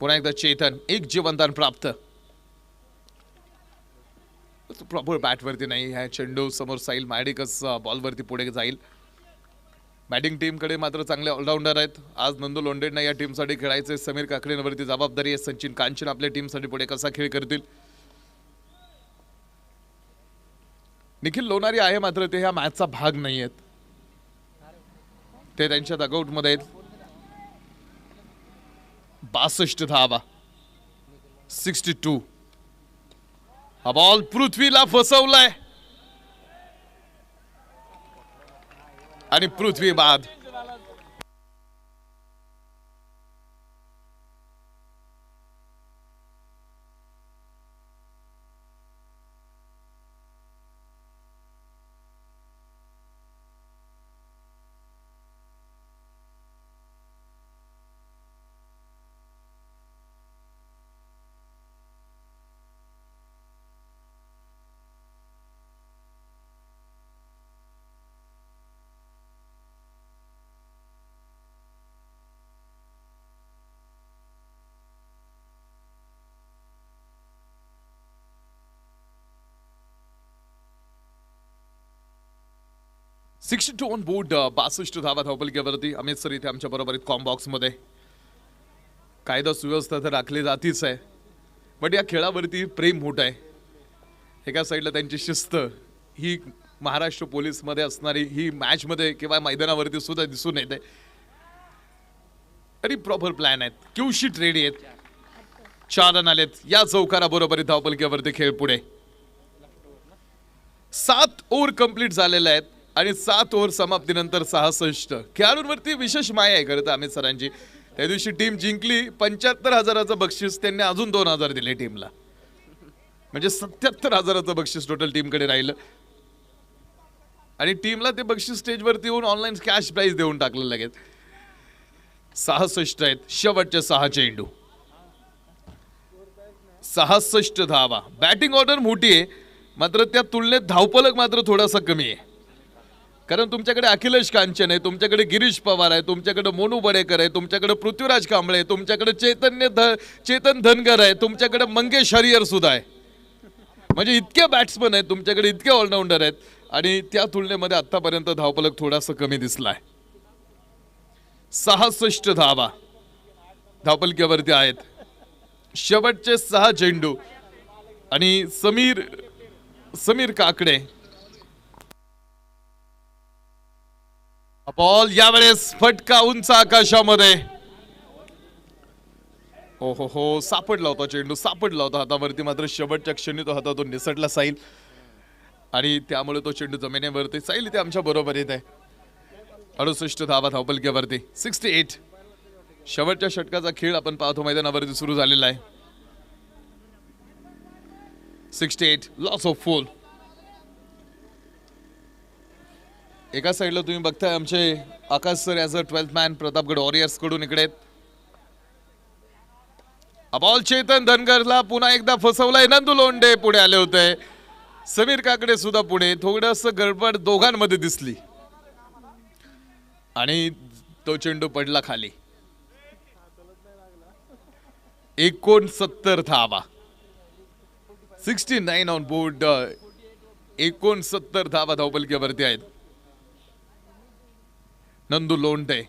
पुन्हा एकदा चेतन, एक जीवनदान प्राप्त. प्रॉपर बॅट वरती नाही, ह्या चेंडू समोर साहिल महाडिकच बॉल वरती पुढे जाईल. बॅटिंग टीम कडे मात्र चांगले ऑलराऊंडर आहेत. आज नंदू लोंढेंना या टीमसाठी खेळायचे. समीर काकडेंवरती जबाबदारी आहे. सचिन कांचन आपल्या टीमसाठी पुढे कसा खेळ करतील. निखिल लोणारी आहे मात्र ते ह्या मॅचचा भाग नाही आहेत. ते त्यांच्या डगआउट मध्ये आहेत. 62 धावा, 62. हा बॉल पृथ्वीला फसवलाय आणि पृथ्वी बाद. Sixty two on board. 62 धावा धावपलकीवरती. अमित सर इथे आमच्या बरोबर कॉम बॉक्स मध्ये. कायदा सुव्यवस्था तर राखली जातीच आहे, बट या खेळावरती प्रेम मोठं आहे. एका साईडला त्यांची शिस्त ही महाराष्ट्र पोलीस मध्ये असणारी ही मॅच मध्ये किंवा मैदानावरती सुद्धा दिसून येते. तरी प्रॉपर प्लॅन आहेत. क्यू शीट रेडी आहेत. 4 रन आलेत या चौकारा बरोबर धावपलकीवरती खेळ पुढे. 7 ओव्हर कंप्लीट झालेल्या आहेत आणि 7 ओव्हर समाप्तीनंतर 66. खेळाडूंवरती विशेष माया आहे खरं तर अमित सरांची. त्या दिवशी टीम जिंकली, 75,000चं बक्षीस त्यांनी अजून 2,000 दिले टीमला, म्हणजे 77,000चं बक्षीस टोटल टीमकडे राहिलं. आणि टीमला ते बक्षीस स्टेजवरती येऊन ऑनलाईन कॅश प्राइज देऊन टाकलं लगेच. 66 आहेत शेवटचे 6 चेंडू. 66 धावा. बॅटिंग ऑर्डर मोठी आहे मात्र त्या तुलनेत धावपलक मात्र थोडासा कमी आहे. कारण तुमच्याकडे अखिलेश कांचन आहे, तुमच्याकडे गिरीश पवार आहे, तुमच्याकडे मोनू बडेकर आहे, तुमच्याकडे पृथ्वीराज कांबळे आहे, तुमच्याकडे चेतन धनगर आहे, तुमच्याकडे मंगेश हरिहर सुद्धा आहे. म्हणजे इतके बॅट्समन आहेत तुमच्याकडे, इतके ऑलराऊंडर आहेत आणि त्या तुलनेमध्ये आतापर्यंत धावपलक थोडासा कमी दिसलाय. 66 धावा धावपलकीवरती आहेत. शेवटचे 6 चेंडू आणि समीर काकडे. बॉल यावेळेस फटका उंच आकाशामध्ये. हो हो हो, सापडला होता चेंडू, सापडला होता हातावरती, मात्र शेवटच्या क्षणी तो हातातून निसटला साहिल आणि त्यामुळे तो चेंडू जमिनीवरती. साहिल इथे आमच्या बरोबर येत आहे. 68 धावा धावपलकीवरती. 68. शेवटच्या षटकाचा खेळ आपण पाहतो मैदानावरती सुरू झालेला आहे. 68 लॉस ऑफ 4. एका साईडला तुम्ही बघताय आमचे Akash sir as a 12th man Pratapgarh Warriors कडून इकडे. बॉल चेतन धनगरला पुन्हा एकदा फसवलाय. नंदू लोंढे पुढे आले होते, समीर काकडे सुद्धा पुढे. थोडंसं गडबड दोघांमध्ये दिसली आणि तो चेंडू पडला खाली. 69 धावा. 69 ऑन बोर्ड. 69 धावा धावपलकीवरती आहेत. नंदू लोंढे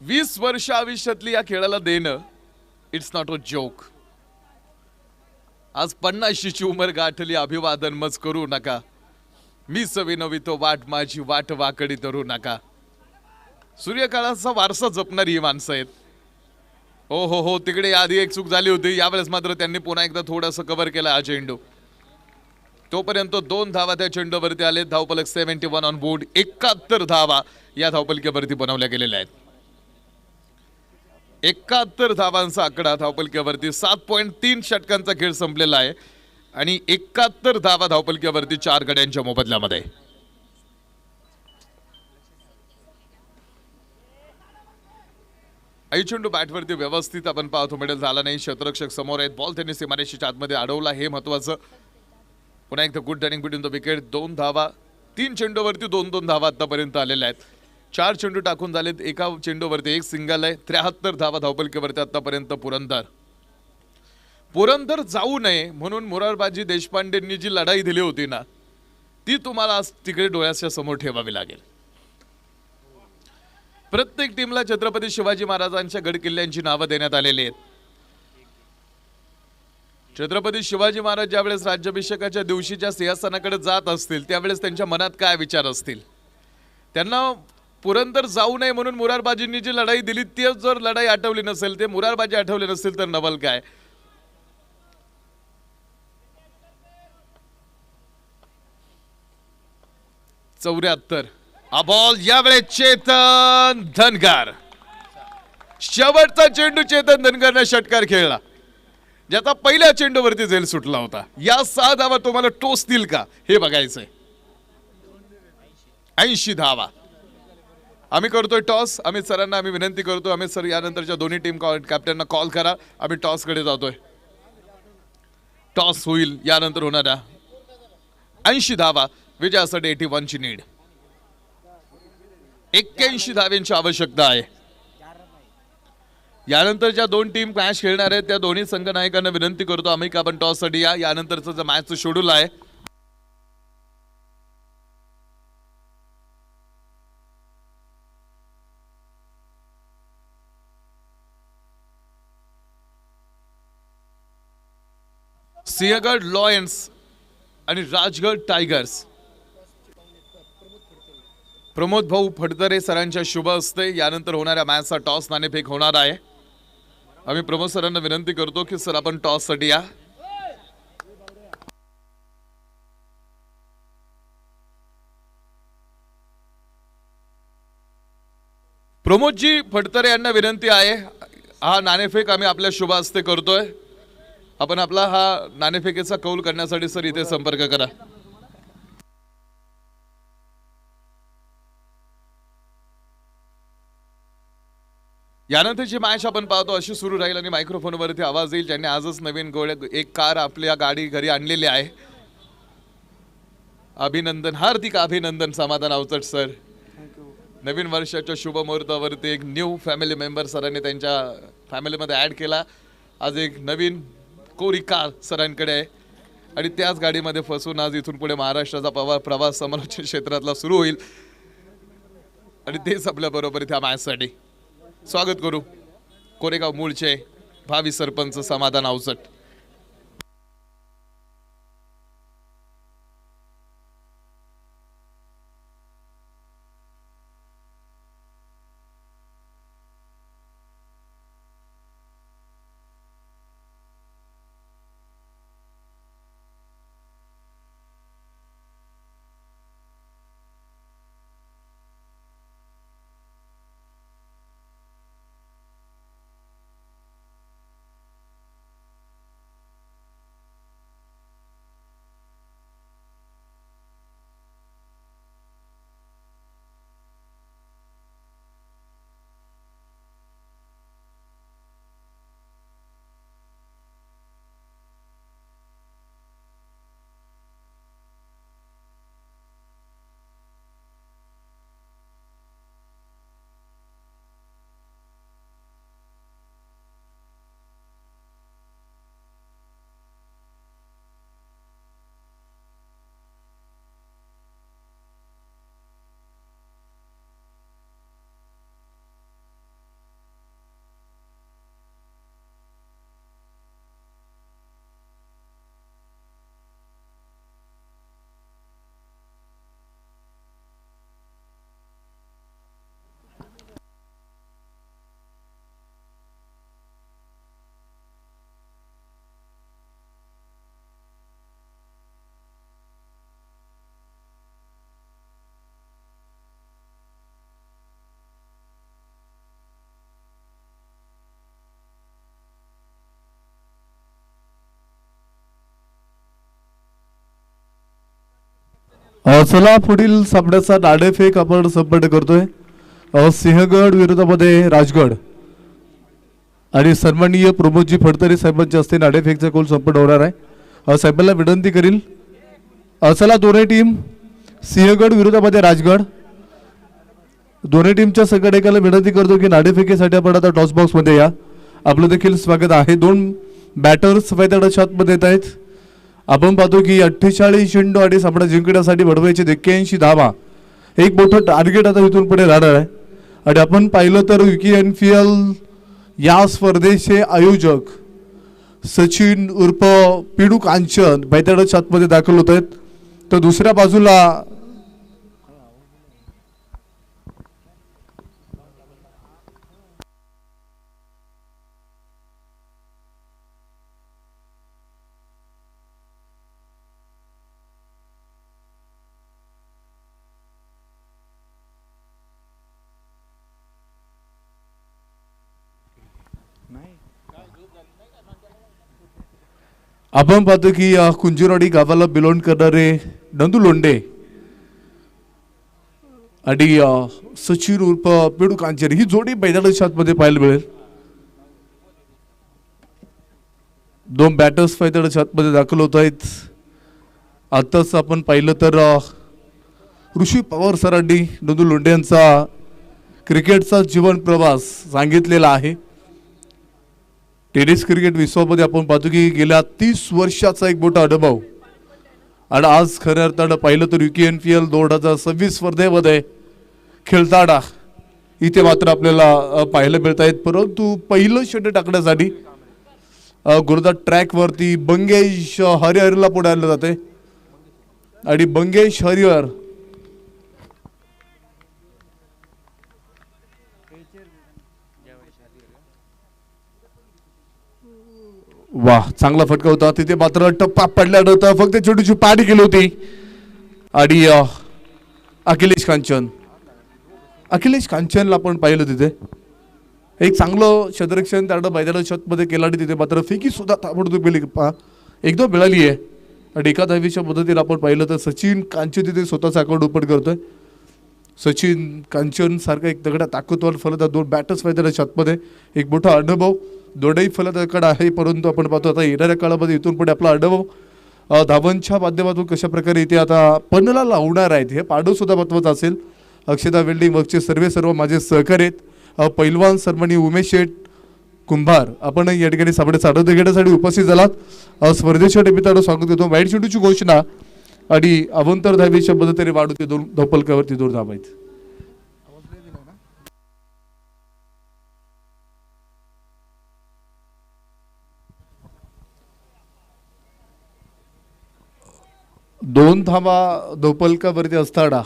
20 वर्ष आयुष्यातली या खेळाला देणं इट्स नॉट अ जोक. आज 50ची उमर गाठली, अभिवादन मज करू नका. मी सविनवितो वाट माझी, वाट वाकडी धरू नका. सूर्यकाळाचा वारसा जपणारी ही माणसं आहेत. हो, तिकडे आधी एक चूक झाली होती, यावेळेस मात्र त्यांनी पुन्हा एकदा थोडंसं कव्हर केला हा चेंडू. तोपर्यंत 2 धावा त्या चेंडूवरती आले. धावफलक 71 ऑन बोर्ड. 71 धावा या धावफलकावरती बनवल्या गेलेल्या आहेत. 71 धावांचा आकडा धावफलकावरती. 7.3 षटकांचा खेळ संपलेला आहे आणि 71 धावा धावफलकावरती 4 गड्यांच्या मोबदल्यामध्ये. चेंडू बॅटवरती व्यवस्थित आपण पाहतो, मिडल झाला नाही. क्षेत्ररक्षक समोर आहेत. बॉल त्यांनी सीमारेषेच्या आतमध्ये अडवला, हे महत्वाचं. पुन्हा एकदा good running between the wicket. 2 धावा 3 चेंडूवरती 2-2 धावा आतापर्यंत आलेल्या आहेत. 4 चेंडू टाकून झालेत. एका चेंडूवरती 1 सिंगल आहे. 73 धावा धावफलकावरती आतापर्यंत. पुरंदर जाऊ नये म्हणून मोरारबाजी देशपांडेंनी जी लढाई दिली होती ना, ती तुम्हाला आज तिकडे डोळ्याच्या समोर ठेवावी लागेल. प्रत्येक टीमला छत्रपती शिवाजी महाराजांच्या गड किल्ल्यांची नावं देण्यात आलेली आहेत. छत्रपती शिवाजी महाराज ज्यावेळेस राज्याभिषेकाच्या दिवशीच्या सिंहासनाकडे जात असतील त्यावेळेस त्यांच्या मनात काय विचार असतील. त्यांना पुरंदर जाऊ नये म्हणून मोरारबाजींनी जी लढाई दिली ती जर लढाई आठवली नसेल, ते मोरारबाजी आठवले नसतील तर नवल काय. चौऱ्याहत्तर. हा बॉल यावेळेस चेतन धनगर. शेवटचा चेंडू चेतन धनगरने षटकार खेळला, ज्याचा पहिल्या चेंडूवरती झेल सुटला होता. या 6 धावा तुम्हाला टोचतील का हे बघायचंय. 80 धावा. आम्ही करतोय टॉस. अमित सरांना आम्ही विनंती करतो, अमित सर यानंतरच्या दोन्ही टीम कॅप्टनना कॉल करा. आम्ही टॉस कडे जातोय. टॉस होईल यानंतर होणारा. 80 धावा विजयासाठी 81 ची नीड. 81 धाव्यांची आवश्यकता आहे. यानंतरच्या 2 टीम मॅच खेळणार आहेत, त्या दोन्ही संघ नायकांना विनंती करतो आम्ही का आपण टॉस साठी या. यानंतरचं जे मॅचचं शेड्यूल आहे, सिंहगड लॉयन्स आणि राजगड टायगर्स. प्रमोद भाऊ फडतरे सरांच्या शुभ हस्ते यानंतर होणाऱ्या मॅचचा टॉस नाणेफेक होणार आहे. आम्ही प्रमोद सरांना विनंती करतो की सर आपण टॉस साठी या. प्रमोदजी फडतरे यांना विनंती आहे, हा नाणेफेक आम्ही आपल्या शुभ हस्ते करतोय. आपण आपला हा नाणेफेकीचा कौल करण्यासाठी सर इथे संपर्क करा. यानंतरची मॅच आपण पाहतो अशी सुरू राहील आणि मायक्रोफोनवरती आवाज येईल ज्यांनी आजच नवीन एक कार आपल्या गाडी घरी आणलेली आहे. अभिनंदन, हार्दिक अभिनंदन समाधान अवचट सर. नवीन वर्षाच्या शुभ मुहूर्तावरती एक न्यू फॅमिली मेंबर सरांनी त्यांच्या फॅमिलीमध्ये ॲड केला. आज एक नवीन कोरी कार सरांकडे आहे आणि त्याच गाडीमध्ये फसून आज इथून पुढे महाराष्ट्राचा प्रवास समालोचन क्षेत्रातला सुरू होईल आणि तेच आपल्या बरोबर त्या मॅचसाठी. स्वागत करू कोरेगाव मूळचे भावी सरपंच समाधान अवचट. चला पुढील सामन्याचा नाणेफेक आपण संपन्न करतोय. सिंहगड विरोधामध्ये राजगड आणि सन्माननीय प्रमोदजी फडतरे साहेबांच्या हस्ते नाणेफेकचा कोल संपन्न होणार आहे. साहेबांना विनंती करील. चला दोन्ही टीम सिंहगड विरोधामध्ये राजगड दोन्ही टीमच्या संघटकाला विनंती करतो की नाणेफेकीसाठी आपण आता टॉस बॉक्स मध्ये या. आपलं देखील स्वागत आहे. दोन बॅटर्स मैदानाच्या आतमध्ये येत आहेत. आपण पाहतो की 48 चेंडू आणि सामना जिंकण्यासाठी वडवायचे 81 धावा एक मोठं टार्गेट आता इथून पुढे राहणार आहे. आणि आपण पाहिलं तर UKNPL या स्पर्धेचे आयोजक सचिन उर्फ पिडू कांचन मैदानाच्या आतमध्ये दाखल होत आहेत. तर दुसऱ्या बाजूला आपण पाहतो की कुंजीरवाडी गावाला बिलॉंग करणारे नंदू लोंढे आणि सचिन उर्फ पिडू कांचन ही जोडी मैदानाच्या आतमध्ये पाहायला मिळेल. दोन बॅटर्स मैदानाच्या आतमध्ये दाखल होत आहेत. आताच आपण पाहिलं तर ऋषी पवार सरांनी नंदू लोंढे यांचा क्रिकेटचा जीवन प्रवास सांगितलेला आहे. टेनिस क्रिकेट विश्वामध्ये आपण पाहतो की गेल्या 30 वर्षाचा एक मोठा अनुभव आणि आज खऱ्या अर्थानं पाहिलं तर UKNPL 2026 स्पर्धेमध्ये खेळताना इथे मात्र आपल्याला पाहायला मिळत आहेत. परंतु पहिलं षटक टाकण्यासाठी गुरुदास ट्रॅकवरती बंगेश हरिहरला पुढे आणलं जाते आणि बंगेश हरिहर वाह चांगला फटका होता. तिथे मात्र टप्पा पडल्यानंतर फक्त छोटीशी पाडी केली होती आणि अखिलेश कांचनला आपण पाहिलं तिथे एक चांगलं क्षेत्ररक्षण त्यानं मैदानाच्या छतमध्ये केलं आणि तिथे मात्र फेकी सुद्धा ताबडतोब केली एकदम मिळाली आहे. आणि एका धावीच्या मदतीला आपण पाहिलं तर सचिन कांचन तिथे स्वतःचा अकाउंट ओपन करतोय. सचिन कांचन सारखा एक तगडा ताकदवार फलंदाज दोन बॅटर्स मैदानाच्या छतमध्ये एक मोठा अनुभव दोनही फलंदाजाकडे आहे. परंतु आपण पाहतो आता येणाऱ्या काळामध्ये इथून पुढे आपला अनुभव धावांच्या माध्यमातून कशा प्रकारे इथे आता पन्नाला लावणार आहेत हे पाहणं सुद्धा महत्त्वाचं असेल. अक्षता वेल्डिंग वर्कचे सर्व माझे सहकारी आहेत. पैलवान सन्माननीय उमेश शेठ कुंभार आपण या ठिकाणी सामन्याचा आनंद घेण्यासाठी उपस्थित झालात. स्पर्धेच्या निमित्तानं स्वागत करतो. वाईट चेंडूची घोषणा आणि अवंतर धावेच्या मदतीने वाढवते दोन धोपलकावरती दोन धावा आहेत. दोन धावा धोपलकावरती असताना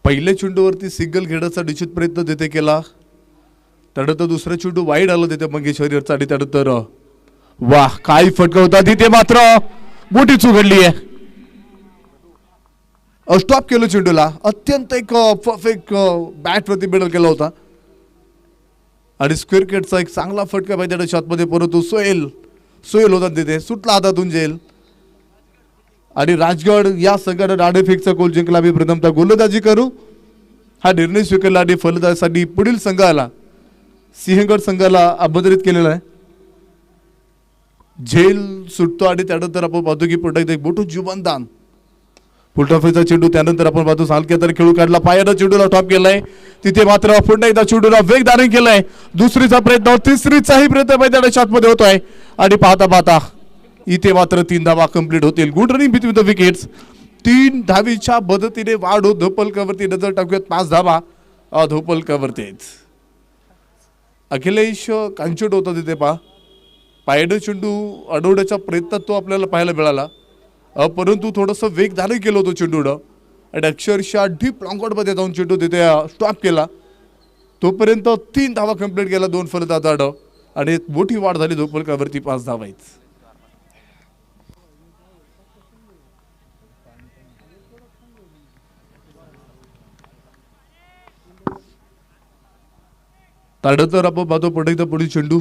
पहिल्या चेंडूवरती सिंगल घेण्याचा निश्चित प्रयत्न तिथे केला. त्यानंतर दुसरा चेंडू वाईड आला तिथे मंगेश हरिहरचा आणि त्यानंतर वाह काय फटका होता तिथे मात्र मोठी चूक घडली आहे. स्टॉप केलं चेंडूला अत्यंत एक परफेक्ट बॅट वरती मिडल केला होता आणि स्क्वेअर केटचा एक चांगला फटका मैदानाच्या आतमध्ये. परंतु सोहेल होता तिथे सुटला हातातून जेल आणि राजगड या संघाने नाणेफेकचा गोल जिंकला. आम्ही प्रथमतः गोलंदाजी करू हा निर्णय स्वीकारला आणि फलंदाजीसाठी पुढील संघाला सिंहगड संघाला आमंत्रित केलेला आहे. झेल सुटतो आणि त्यानंतर आपण पाहतो की पुन्हा एक मोठं जीवनदान फुलटॉफीचा चेंडू त्यानंतर आपण पाहतो सालक्या तर खेळू काढला पायानं चेंडूला टॉप केलाय. तिथे मात्र पुन्हा एकदा चेंडूला वेगदारी केलाय. दुसरीचा प्रयत्न तिसरीचाही प्रयत्न मैदानाच्या आतमध्ये होतोय आणि पाहता इथे मात्र 3 धावा कंप्लीट होतील. Good running between the wickets. 3 धावीच्या मदतीने वाढ होत धोपलकावरती नजर टाकूयात 5 धावा धोपलकावरतीच. अखिलेश कांचन होता तिथे पायडं चेंडू अडवण्याचा प्रयत्न तो आपल्याला पाहायला मिळाला. परंतु थोडंसं वेगदारी केलं होतं चेंडूनं आणि अक्षरशः डीप लॉंगआउटमध्ये जाऊन चेंडू तिथे स्टॉप केला. तोपर्यंत 3 धावा कंप्लीट केला 2 फलंदाजांनी आणि एक मोठी वाढ झाली धोपलकावरती 5 धावा आहेत. त्यानंतर आपण पाहतो पुढे चेंडू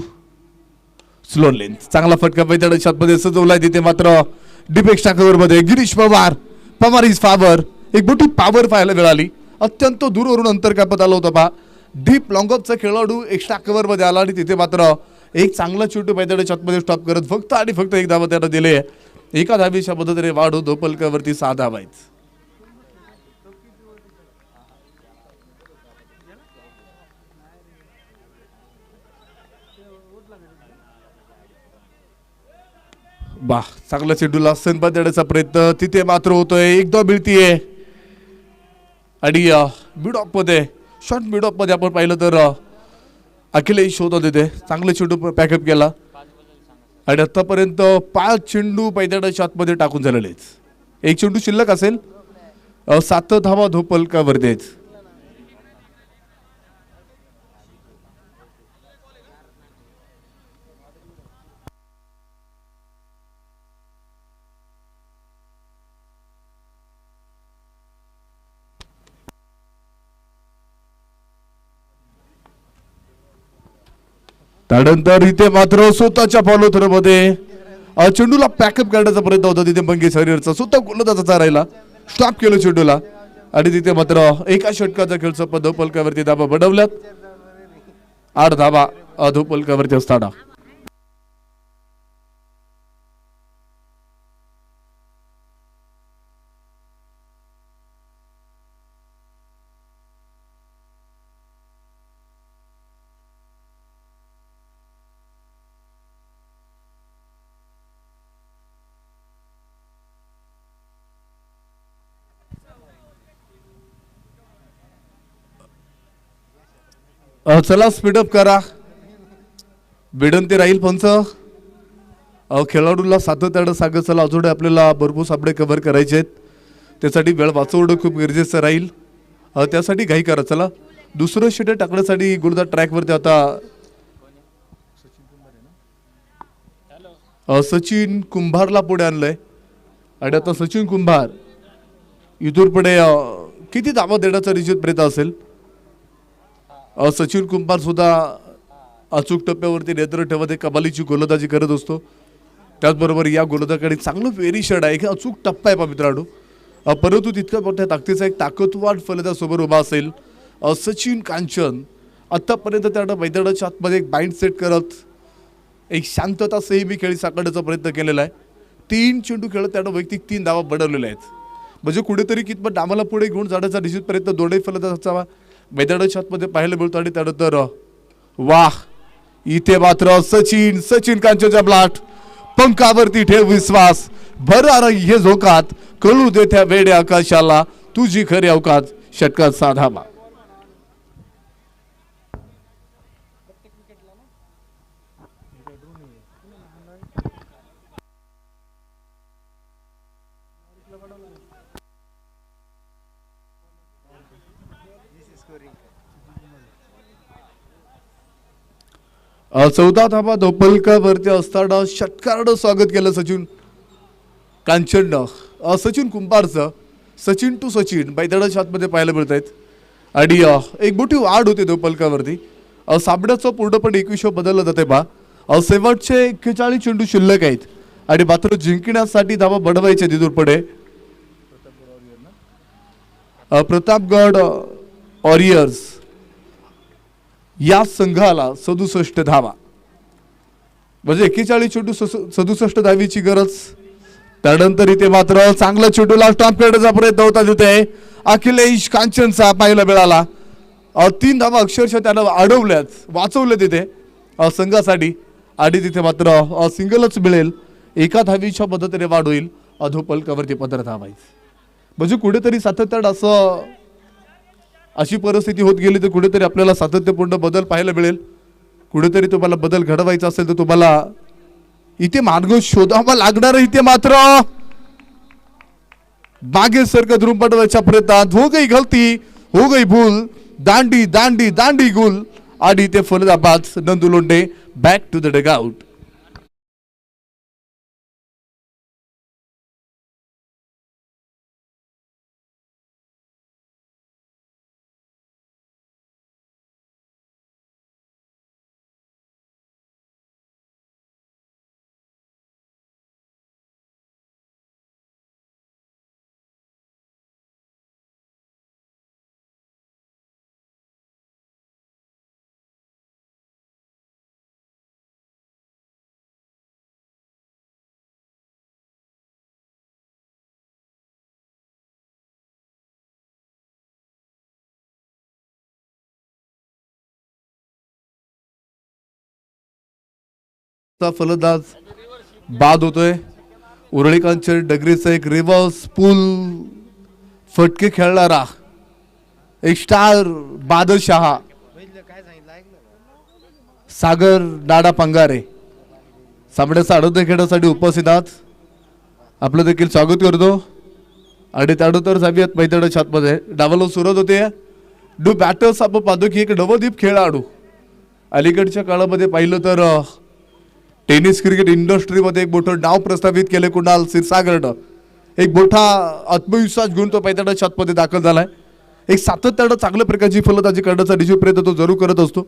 स्लो लेंथ चांगला फटका पैठण शॉटमध्ये सजवलाय तिथे मात्र डीप एक्स्ट्रा कव्हर मध्ये गिरीश पवार इज फावर एक मोठी पॉवर पाहायला मिळाली. अत्यंत दूरवरून अंतर कापत आलं होतं पहा. डीप लॉंगऑफचा खेळाडू एक्स्ट्रा कव्हर मध्ये आला आणि तिथे मात्र एक चांगला चेंडू पैठण शॉटमध्ये स्टॉप करत फक्त आणि फक्त एक धावा त्याला दिले. एका धावेच्या पद्धतीने वाढ होतो पलकावरती 6 धावा आहेत. बा चांगला चेंडूला सनपात देण्याचा प्रयत्न तिथे मात्र होतोय. एकदा मिळतीये आणि मिड ऑफ मध्ये शॉर्ट मिड ऑफ मध्ये आपण पाहिलं तर अखिलेश होता तिथे चांगला चेंडू पॅकअप केला आणि आतापर्यंत 5 चेंडू पैठण शॉटमध्ये टाकून झालेले आहेत. एक चेंडू शिल्लक असेल. 7 धावा धोपलकावरती आहेत. त्यानंतर इथे मात्र स्वतःच्या फॉलो थ्रो मध्ये चेंडूला पॅकअप करण्याचा प्रयत्न होता तिथे मंगेश हरिहरचा स्वतः गोलंदाजाचा राहिला स्टॉप केलं चेंडूला आणि तिथे मात्र एका षटकाचा खेळ संपत धोपलकावरती धावा बनवल्यात. 8 धावा धोपलकावरती असताना चला स्पीडअप करा. विनंती राहील पंच खेळाडूला सातत्यानं सांगत चला अजून आपल्याला भरपूर सापडे कव्हर करायचे आहेत. त्यासाठी वेळ वाचवणं खूप गरजेचं राहील. त्यासाठी घाई करा. चला दुसरं षटक टाकण्यासाठी गुरुदा ट्रॅकवरती आता सचिन कुंभारला पुढे आणलंय आणि आता सचिन कुंभार इथून पुढे किती धावा देण्याचा निश्चित प्रयत्न असेल. सचिन कुंभार सुद्धा अचूक टप्प्यावरती नेत्र ठेवत कमालीची गोलंदाजी करत असतो. त्याचबरोबर या गोलंदाजाकडे चांगलं व्हेरिएशन आहे की अचूक टप्पा आहे पहा मित्रांनो. परंतु तितक्या मोठ्या ताकदीचा एक ताकदवान फलंदाज समोर उभा असेल सचिन कांचन. आतापर्यंत त्यानं मैदानाच्या आतमध्ये एक बाइंड सेट करत एक शांतता संयमी खेळी साकारण्याचा प्रयत्न केलेला आहे. 3 चेंडू खेळत त्यानं वैयक्तिक 3 धावा बनवलेल्या आहेत. म्हणजे कुठेतरी कितपत डामाला पुढे घेऊन जाण्याचा निश्चित प्रयत्न दोन्ही फलंदाजाचा मैदानाच्या आतमध्ये पाहायला मिळतो. आणि त्यानंतर वाह इथे मात्र सचिन कांचनचा ब्लाट पंखावरती ठेव विश्वास भर हे झोकात कळू दे त्या वेड्या आकाशाला तुझी खरी अवकात. षटकात 6 धावा. चौदा धावा धोपलकावरती असताना षटकारानं स्वागत केलं सचिन कांचननं. सचिन कुंभारचं सचिन टू सचिन मैदानाच्या आतमध्ये पाहायला मिळत आहेत. आणि एक मोठी वाढ होते धोपलकावरती. सामन्याचं पूर्णपणे 21 बदललं जाते बा. शेवटचे 41 चेंडू शिल्लक आहेत आणि मात्र जिंकण्यासाठी धावा बनवायचे तिथून पुढे. प्रतापगड वॉरियर्स या संघाला 67 धावा म्हणजे 41 चेंडू 67 धावीची गरज. त्यानंतर इथे मात्र चांगला चेंडूला स्टॉप करण्याचा प्रयत्न होता तिथे अखिलेश कांचनचा पाहायला मिळाला. 3 धावा अक्षरशः त्यानं अडवल्यात वाचवल्या तिथे संघासाठी आणि तिथे मात्र सिंगलच मिळेल. एका धावीच्या मदतीने वाढ होईल. अधोपलकावरती 15 धावा म्हणजे कुठेतरी सातत्यानं असं अशी परिस्थिती होत गेली तर कुठेतरी आपल्याला सातत्यपूर्ण बदल पाहायला मिळेल. कुठेतरी तुम्हाला बदल घडवायचा असेल तर तुम्हाला इथे मार्ग शोधावा लागणार. इथे मात्र मागे सरकत रूम पटवायच्या प्रयत्नात हो गई गलती हो गई भूल दांडी दांडी दांडी गुल आणि ते फलंदाज Nandu Londhe back to the dugout. चा फलंदाज बाद होतोय. उरळीकांचे डगरीचा एक रिव्हर्स पूल फटके खेळणारा एक स्टार बादशाह सागर डाडा पंगारे सामन्याचा आडोदे खेळण्यासाठी उपस्थित आहात. आपलं देखील स्वागत करतो. आणि त्यानंतर जाऊयात मैदानाच्या आतमध्ये. डावाला सुरुवात होते. डू बॅटर्स आपण पाहतो की एक नवदीप खेळाडू अलीकडच्या काळामध्ये पाहिलं तर टेनिस क्रिकेट इंडस्ट्रीमध्ये एक मोठं नाव प्रस्थापित केले कुणाल क्षीरसागरनं. एक मोठा आत्मविश्वास घेऊन तो मैदानाच्या आतमध्ये दाखल झालाय. एक सातत्यानं चांगल्या प्रकारची फलंदाजी करण्याचा निश्चित प्रयत्न तो जरूर करत असतो.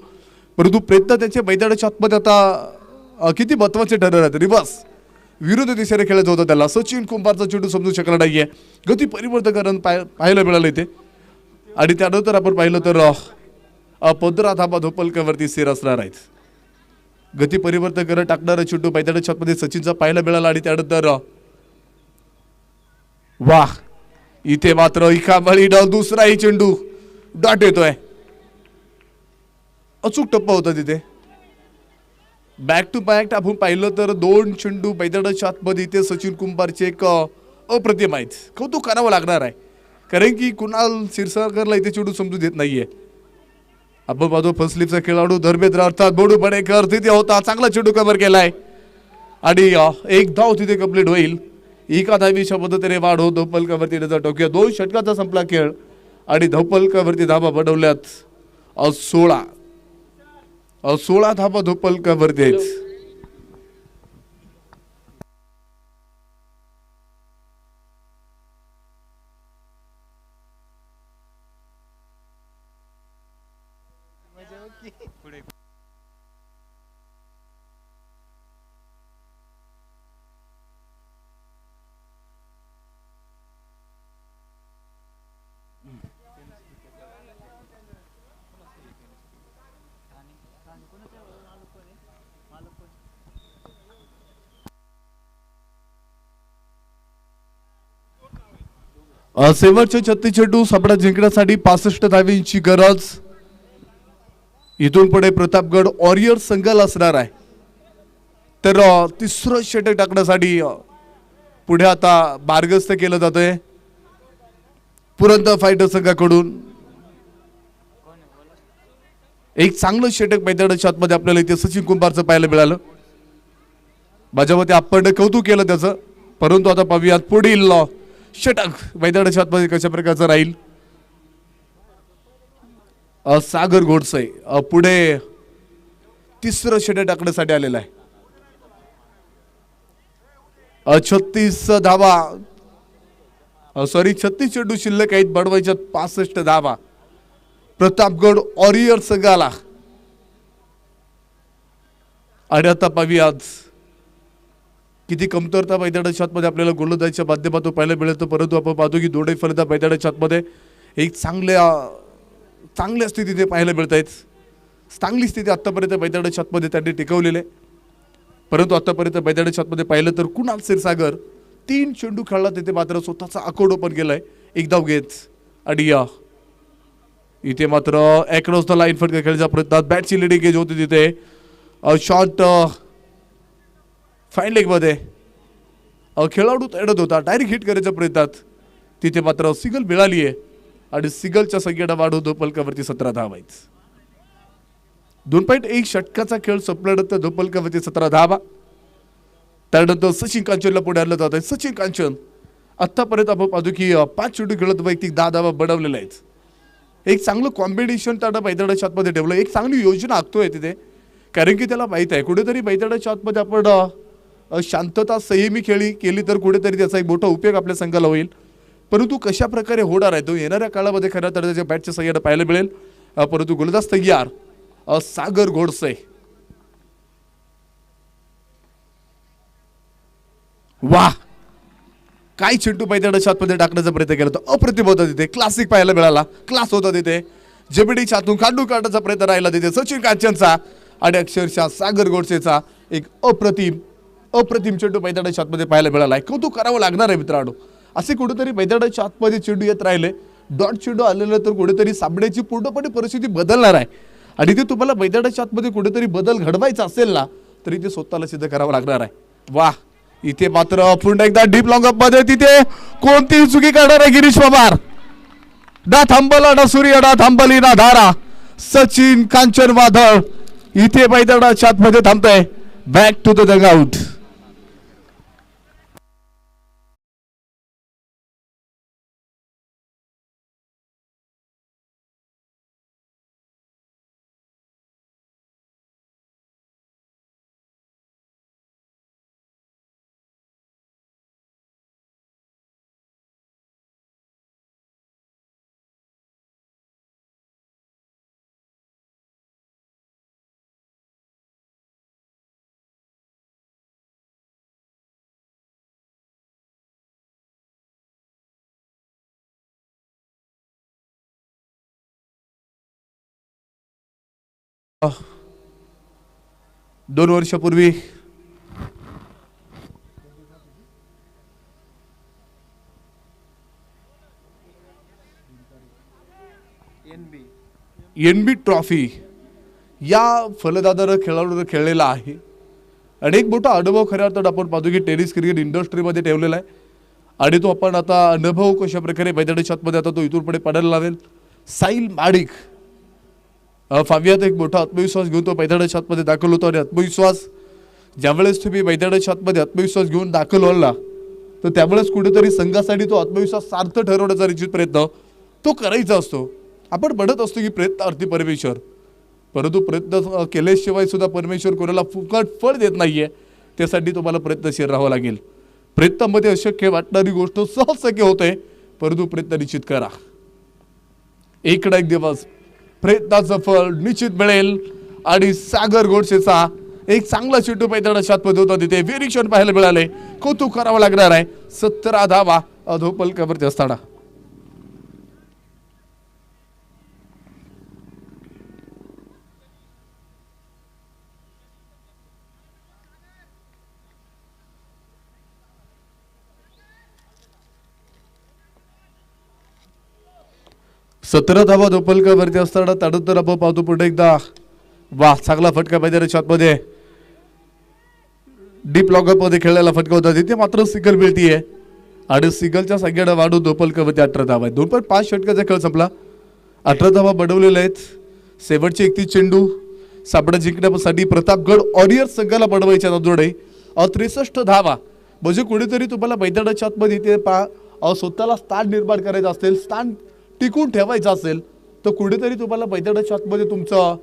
परंतु प्रयत्न त्याचे मैदानाच्या आतमध्ये आता किती महत्वाचे ठरणार आहेत. रिव्हर्स विरुद्ध दिशेने खेळायचं होतं त्याला. सचिन कुंभारचा चेंडू समजू शकला नाहीये. गती परिवर्तन पाहायला मिळालं इथे. आणि त्यानंतर आपण पाहिलं तर 15 धाबा धोपलकावरती स्थिर असणार आहेत. गती परिवर्तन करत टाकणारा चेंडू मैदानाच्या आतमध्ये सचिनचा पाहायला मिळाला. आणि त्यानंतर वाह इथे मात्र इकाबळीनं दुसराही चेंडू डॉट येतोय. अचूक टप्पा होता तिथे. बॅक टू बॅक आपण पाहिलं तर 2 चेंडू मैदानाच्या आतमध्ये इथे सचिन कुंभारचे एक अप्रतिम आहेत. कौतुक करावं लागणार आहे. कारण की कुणाल क्षीरसागरला इथे चेंडू समजू देत नाहीये. आपण पाहतो फर्स्ट स्लिपचा खेळाडू धर्मेंद्र अर्थात बोडू बडेकर तिथे होता. चांगला चेंडू कव्हर केलाय. आणि एक धाव तिथे कंप्लीट होईल. एका धावीच्या पद्धतीने वाढ होत धोपलकावरती टोक्या 2 षटकाचा संपला खेळ. आणि धोपलकावरती धाबा बनवल्यात 16 धाबा धोपलकावरती आहेत. शेवटचे 36 चेंडू सामना जिंकण्यासाठी 65 धावींची गरज. इथून पुढे प्रतापगड वॉरियर संघाला असणार आहे. तर तिसरं षटक टाकण्यासाठी पुढे आता मार्गस्थ केलं जातंय पुरंदर फायटर संघाकडून. एक चांगलं षटक मैदानाच्या आतमध्ये आपल्याला इथे सचिन कुंभारचं पाहायला मिळालं. माझ्या मते आपण कौतुक केलं त्याचं. परंतु आता पाहूयात पुढील षटक मैदानाच्या आतमध्ये कशा प्रकारचं राहील. सागर घोडसे पुढे तिसरं षटक टाकण्यासाठी आलेला आहे. 36 धावा 36 चेंडू शिल्लक आहेत. बनवायच्यात 65 धावा प्रतापगड वॉरियर संघाला. आणि आता पाहूयात किती कमतरता मैदानाच्या आतमध्ये आपल्याला गोलंदाजीच्या माध्यमातून पाहायला मिळतं. परंतु आपण पाहतो की दोन्ही फलंदाज मैदानाच्या आतमध्ये एक चांगल्या स्थितीने पाहायला मिळत आहेत. चांगली स्थिती आतापर्यंत मैदानाच्या आतमध्ये त्यांनी टिकवलेली आहे. परंतु आतापर्यंत मैदानाच्या आतमध्ये पाहिलं तर कुणाल क्षीरसागर 3 चेंडू खेळला. तिथे मात्र स्वतःचा आकडो पण केलाय. एक धाव घेत. आणि इथे मात्र अक्रॉस द लाईन फटका खेळण्याचा प्रयत्न. बॅटची लिडिंग एज होती तिथे. शॉट फाईन लेगमध्ये खेळाडू तडत होता. डायरेक्ट हिट करायच्या प्रयत्नात तिथे मात्र सिगल मिळाली आहे. आणि सिगलच्या संख्येनं वाढ होतो धोपलकावरती 17 धावा आहेत. 2.1 षटकाचा खेळ संपल्यानंतर धोपलकावरती 17 धावा. त्यानंतर सचिन कांचनला पुढे आणलं जात आहे. सचिन कांचन आतापर्यंत आपण पाहतो की 5 चेंडू खेळत वैयक्तिक 10 धावा बनवलेल्या आहेत. एक चांगलं कॉम्बिनेशन त्यानं मैदानाच्या आतमध्ये ठेवलं. एक चांगली योजना आखतोय तिथे. कारण की त्याला माहित आहे कुठेतरी मैदानाच्या आतमध्ये आपण शांतता संयमी केली तर कुठेतरी त्याचा एक मोठा उपयोग आपल्या संघाला होईल. परंतु कशा प्रकारे होणार आहे तो येणाऱ्या काळामध्ये खऱ्या तर त्याच्या बॅटच्या सहाय्याने पाहायला मिळेल. परंतु गोलंदाज तयार सागर घोडसे. वाह काय चेंडू मैदानाच्या आतमध्ये टाकण्याचा प्रयत्न केला होता. अप्रतिम होता तिथे. क्लासिक पाहायला मिळाला. क्लास होता तिथे. जमिनीच्या आतून काढून काढण्याचा प्रयत्न राहिला तिथे सचिन कांचनचा. आणि अक्षरशः सागर घोडसेचा एक अप्रतिम चेंडू मैदानाच्या आतमध्ये पाहायला मिळाला आहे. कौतुक करावं लागणार आहे मित्रांनो. असे कुठेतरी मैदानाच्या आतमध्ये चेंडू येत राहिले. डॉट चेंडू आलेलं तर कुठेतरी सामन्याची पूर्णपणे परिस्थिती बदलणार आहे. आणि ते तुम्हाला मैदानाच्या आतमध्ये कुठेतरी बदल घडवायचा असेल ना तरी ते स्वतःला सिद्ध करावं लागणार आहे. वा, इथे मात्र पुन्हा एकदा डीप लॉंग अप मध्ये तिथे कोणतीही चुकी करणार आहे गिरीश पवार. ना थांबला ना सूर्य, ना थांबली ना धारा. सचिन कांचन वादळ इथे मैदानाच्या आतमध्ये थांबतंय. Back to the dugout. दोन वर्षापूर्वी एनबी ट्रॉफी या फलदार खेळाडूने खेळलेला आहे आणि एक मोठा अनुभव खऱ्या अर्थात आपण पाहतो की टेनिस क्रिकेट इंडस्ट्रीमध्ये ठेवलेला आहे. आणि तो आपण आता अनुभव कशा प्रकारे मैदानाच्या आतमध्ये आता तो इथून पुढे पडायला लावेल. साहिल माडिक फावियात एक मोठा आत्मविश्वास घेऊन तो मैदानाच्या आतमध्ये दाखल होतो आणि आत्मविश्वास ज्यावेळेस तुम्ही मैदानाच्या आतमध्ये आत्मविश्वास घेऊन दाखल व्हाल तर त्यावेळेस कुठेतरी संघासाठी तो आत्मविश्वास सार्थ ठरवण्याचा निश्चित प्रयत्न तो करायचा असतो. आपण म्हणत असतो की प्रयत्न अर्थी परमेश्वर, परंतु प्रयत्न केल्याशिवाय सुद्धा परमेश्वर कोणाला फुकट फळ देत नाहीये. त्यासाठी तुम्हाला प्रयत्नशील राहावं लागेल. प्रयत्नामध्ये अशक्य वाटणारी गोष्ट सहज शक्य होते, परंतु प्रयत्न निश्चित करा. एक ना एक दिवस प्रयत्नाचं फळ निश्चित मिळेल. आणि सागर गोडसेचा एक चांगला चेंडू मैदानाच्या आतमध्ये होता, तिथे निरीक्षण पाहायला मिळाले. कौतुक करावं लागणार आहे. 17 धावा अधोपलकावरती असताना धावा धोपलकावरती असताना त्यानंतर आपण पाहतो पुढे एकदा वा चांगला फटका मैदानाच्या आतमध्ये डीप लॉकअप मध्ये खेळलेला फटका होता, तिथे मात्र सिंगल मिळतीये आणि सिंगलच्या संख्येने वाढून धोपलकावरती 18 धावा आहे. 2.5 षटकाचा खेळ संपला. 18 धावा बनवलेल्या आहेत. शेवटचे 31 चेंडू सामना जिंकण्यासाठी प्रतापगड वॉरियर्स संघाला बनवायच्या नजोडे 63 धावा. म्हणजे कुणीतरी तुम्हाला मैदानाच्या आतमध्ये इथे स्वतःला स्थान निर्माण करायचं असेल, स्थान टिकून ठेवायचं असेल तर कुठेतरी तुम्हाला मैदानाच्या आतमध्ये तुमचं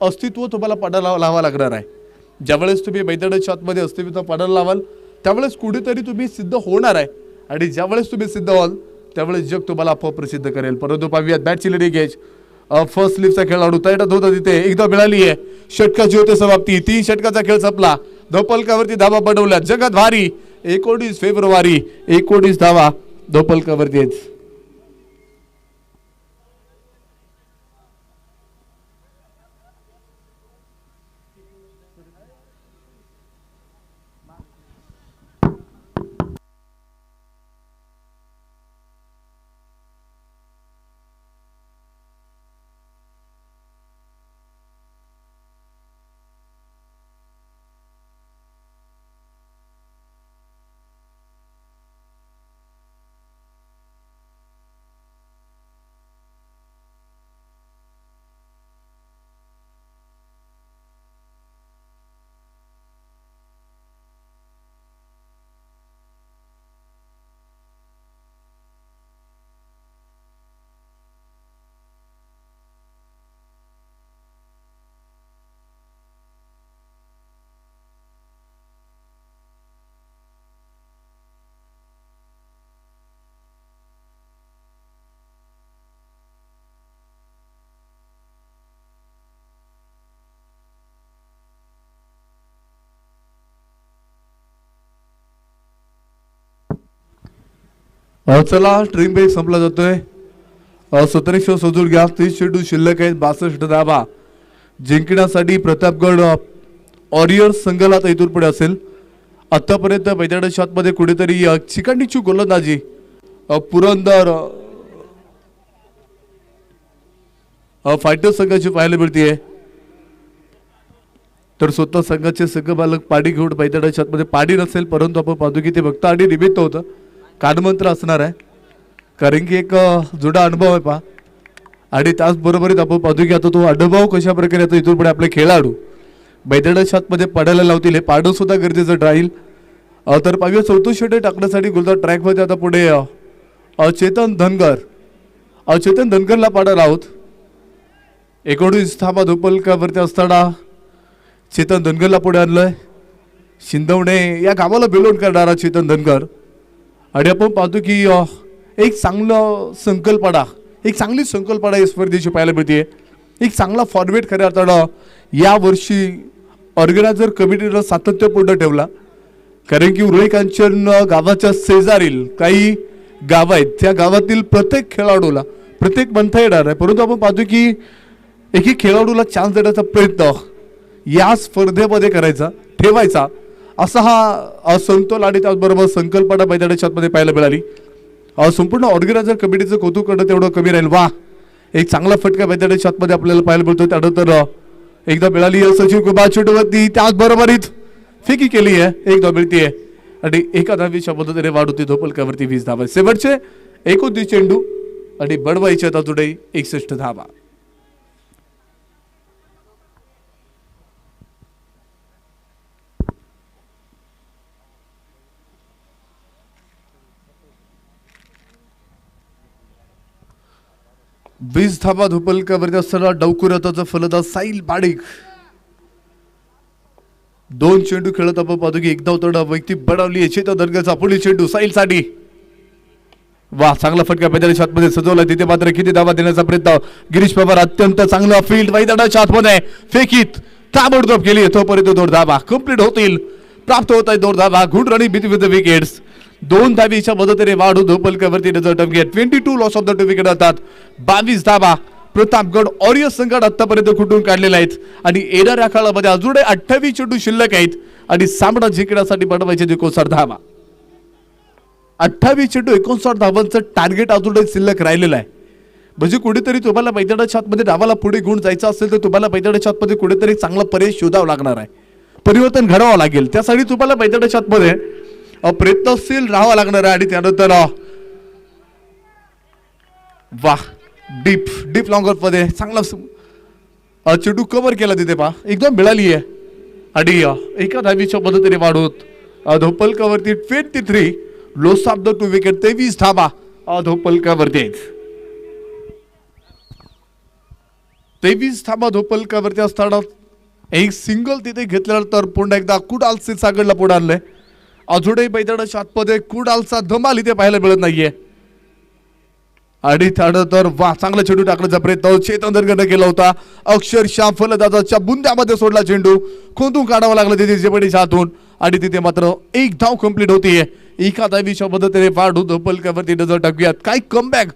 अस्तित्व तुम्हाला पडायला लावावं लागणार आहे. ज्यावेळेस तुम्ही मैदानाच्या आतमध्ये अस्तित्व पडायला लावाल त्यावेळेस कुठेतरी तुम्ही सिद्ध होणार आहे. आणि ज्यावेळेस तुम्ही सिद्ध व्हाल त्यावेळेस जग तुम्हाला आपोआप प्रसिद्ध करेल. परंतु पाहूयात बॅटची लेडी गेज फर्स्ट स्लिपचा खेळाडू तैनात होता, तिथे एकदा मिळाली आहे. षटकाची होते समाप्ती. 3 षटकाचा खेळ संपला. धोपलकावरती धावा बनवल्या. जगात भारी 19 फेब्रुवारी 19 धावा धोपलकावरती आहेत. चला ट्रीम ब्रेक संपला जातोय. 17 सजूर घ्या. 30 चेंडू शिल्लक आहेत. 62 धावा जिंकण्यासाठी प्रतापगड वॉरियर्स संघाला आता इथून पुढे असेल. आतापर्यंत मैदानाच्या आतमध्ये कुठेतरी चिकाटीची गोलंदाजी पुरंदर फायटर संघाची पाहायला मिळतीये. तर स्वतः संघाचे संघबालक पाडी घेऊन मैदानाच्या आतमध्ये पाडी नसेल परंतु आपण पाहतो की ते फक्त आणि निमित्त होतं कानमंत्र असणार आहे कारण की एक जुडा अनुभव आहे पहा आणि त्याचबरोबरीत आपण पाहतो की आता तो अनुभव कशा प्रकारे आता इथून पुढे आपले खेळाडू मैदानाच्या आतमध्ये पाडायला लावतील हे पाडं सुद्धा गरजेचं राहील तर पाहूया चौथं षटक टाकण्यासाठी गुलदार ट्रॅकमध्ये आता पुढे चेतन धनगरला पाडायला आहोत 19 धावा धोपलकावरती असताना चेतन धनगरला पुढे आणलंय शिंदवणे या गावाला बिलोंड करणारा चेतन धनगर आणि आपण पाहतो की एक चांगली संकल्पना या स्पर्धेची पाहायला मिळते एक चांगला फॉर्मेट खऱ्या अर्थानं या वर्षी ऑर्गनायझर कमिटीनं सातत्यपूर्ण ठेवला कारण की उरळी कांचन गावाच्या शेजारील काही गाव आहेत त्या गावातील प्रत्येक खेळाडूला प्रत्येक म्हणता येणार आहे परंतु आपण पाहतो की एक खेळाडूला चान्स देण्याचा प्रयत्न या स्पर्धेमध्ये करायचा ठेवायचा असा हा समतोल आणि त्याचबरोबर संकल्पना मैदानाच्या आतमध्ये पाहायला मिळाली संपूर्ण ऑर्गनायझर कमिटीचं कौतुक करणं तेवढं कमी राहील वा एक चांगला फटका मैदानाच्या आतमध्ये आपल्याला पाहायला मिळतो त्यानंतर एकदा मिळाली सचिव कुमार चेटूवरती त्याचबरोबरीत फेकी केली आहे एकदा मिळतीये आणि एका धावीच्या मदतीने वाढ होती धोपलकावरती 20 धावा शेवटचे 29 चेंडू आणि बडवायचे आता जुडे 61 धावा वीस धावा धोपलकावरती असताना डवकुराताचा फलंदाज साहिल बाडिक 2 चेंडू खेळत आपण पाहतो की एकदा उतरडा व्यक्ती बडवली चेतन धनगरचा पुढील चेंडू साहिल साठी वा चांगला फटका मैदानाच्या आतमध्ये सजवला तिथे मात्र किती धावा देण्याचा प्रयत्न गिरीश पवार अत्यंत चांगला फील्ड मैदानाच्या आतमध्ये फेकीत ताबडतोब केली तोपर्यंत 2 धावा कंप्लीट होतील प्राप्त होत आहे 2 धावा good running between the wickets 2 धावीच्या मदतीने वाढू धोपलकावरती नजर टमकेट 22 लॉस ऑफ द 2 विकेट असतात 22 धावा प्रतापगड ऑरियस संघात आतापर्यंत कुठून काढलेले आहेत आणि येणाऱ्या काळामध्ये अजून 28 चेंडू शिल्लक आहेत आणि सामना जिंकण्यासाठी बनवायचे 59 धावा 28 चेंडू 59 धावांचं टार्गेट अजूनही शिल्लक राहिलेलं आहे म्हणजे कुठेतरी तुम्हाला मैदानाच्या आतमध्ये डावाला पुढे घेऊन जायचं असेल तर तुम्हाला मैदानाच्या आतमध्ये कुठेतरी चांगला पर्याय शोधावा लागणार आहे परिवर्तन घडावं लागेल त्यासाठी तुम्हाला मैदानाच्या आतमध्ये प्रयत्नशील राहावं लागणार आहे आणि त्यानंतर वाह डीप लॉंगर मध्ये चांगला चेंडू कव्हर केला तिथे पहा एकदम मिळाली आहे आणि एका धावीच्या मदतीने वाढवत धोपलकावरती 23 लॉस ऑफ द 2 विकेट 23 धावा धोपलकावरती आहेत 23 धावा धोपलकावरती असताना एक सिंगल तिथे घेतल्यानंतर पुन्हा एकदा कुडालचे सागरला पुढे आणलंय अजूनही मैदानाच्या आतमध्ये कुडालचा धमाल इथे पाहायला मिळत नाहीये आणि त्यानंतर वा चांगला चेंडू टाकण्याचा प्रयत्न चेतन धनगरने केला होता अक्षरशः फलंदाजाच्या बुंद्यामध्ये सोडला चेंडू खोदून काढावा लागला तिथे जेपडीच्या हातून आणि तिथे मात्र एक धाव कंप्लीट होतीये एका धावीच्या मदतीने वाढू धोपलकावरती नजर टाकूयात काय कमबॅक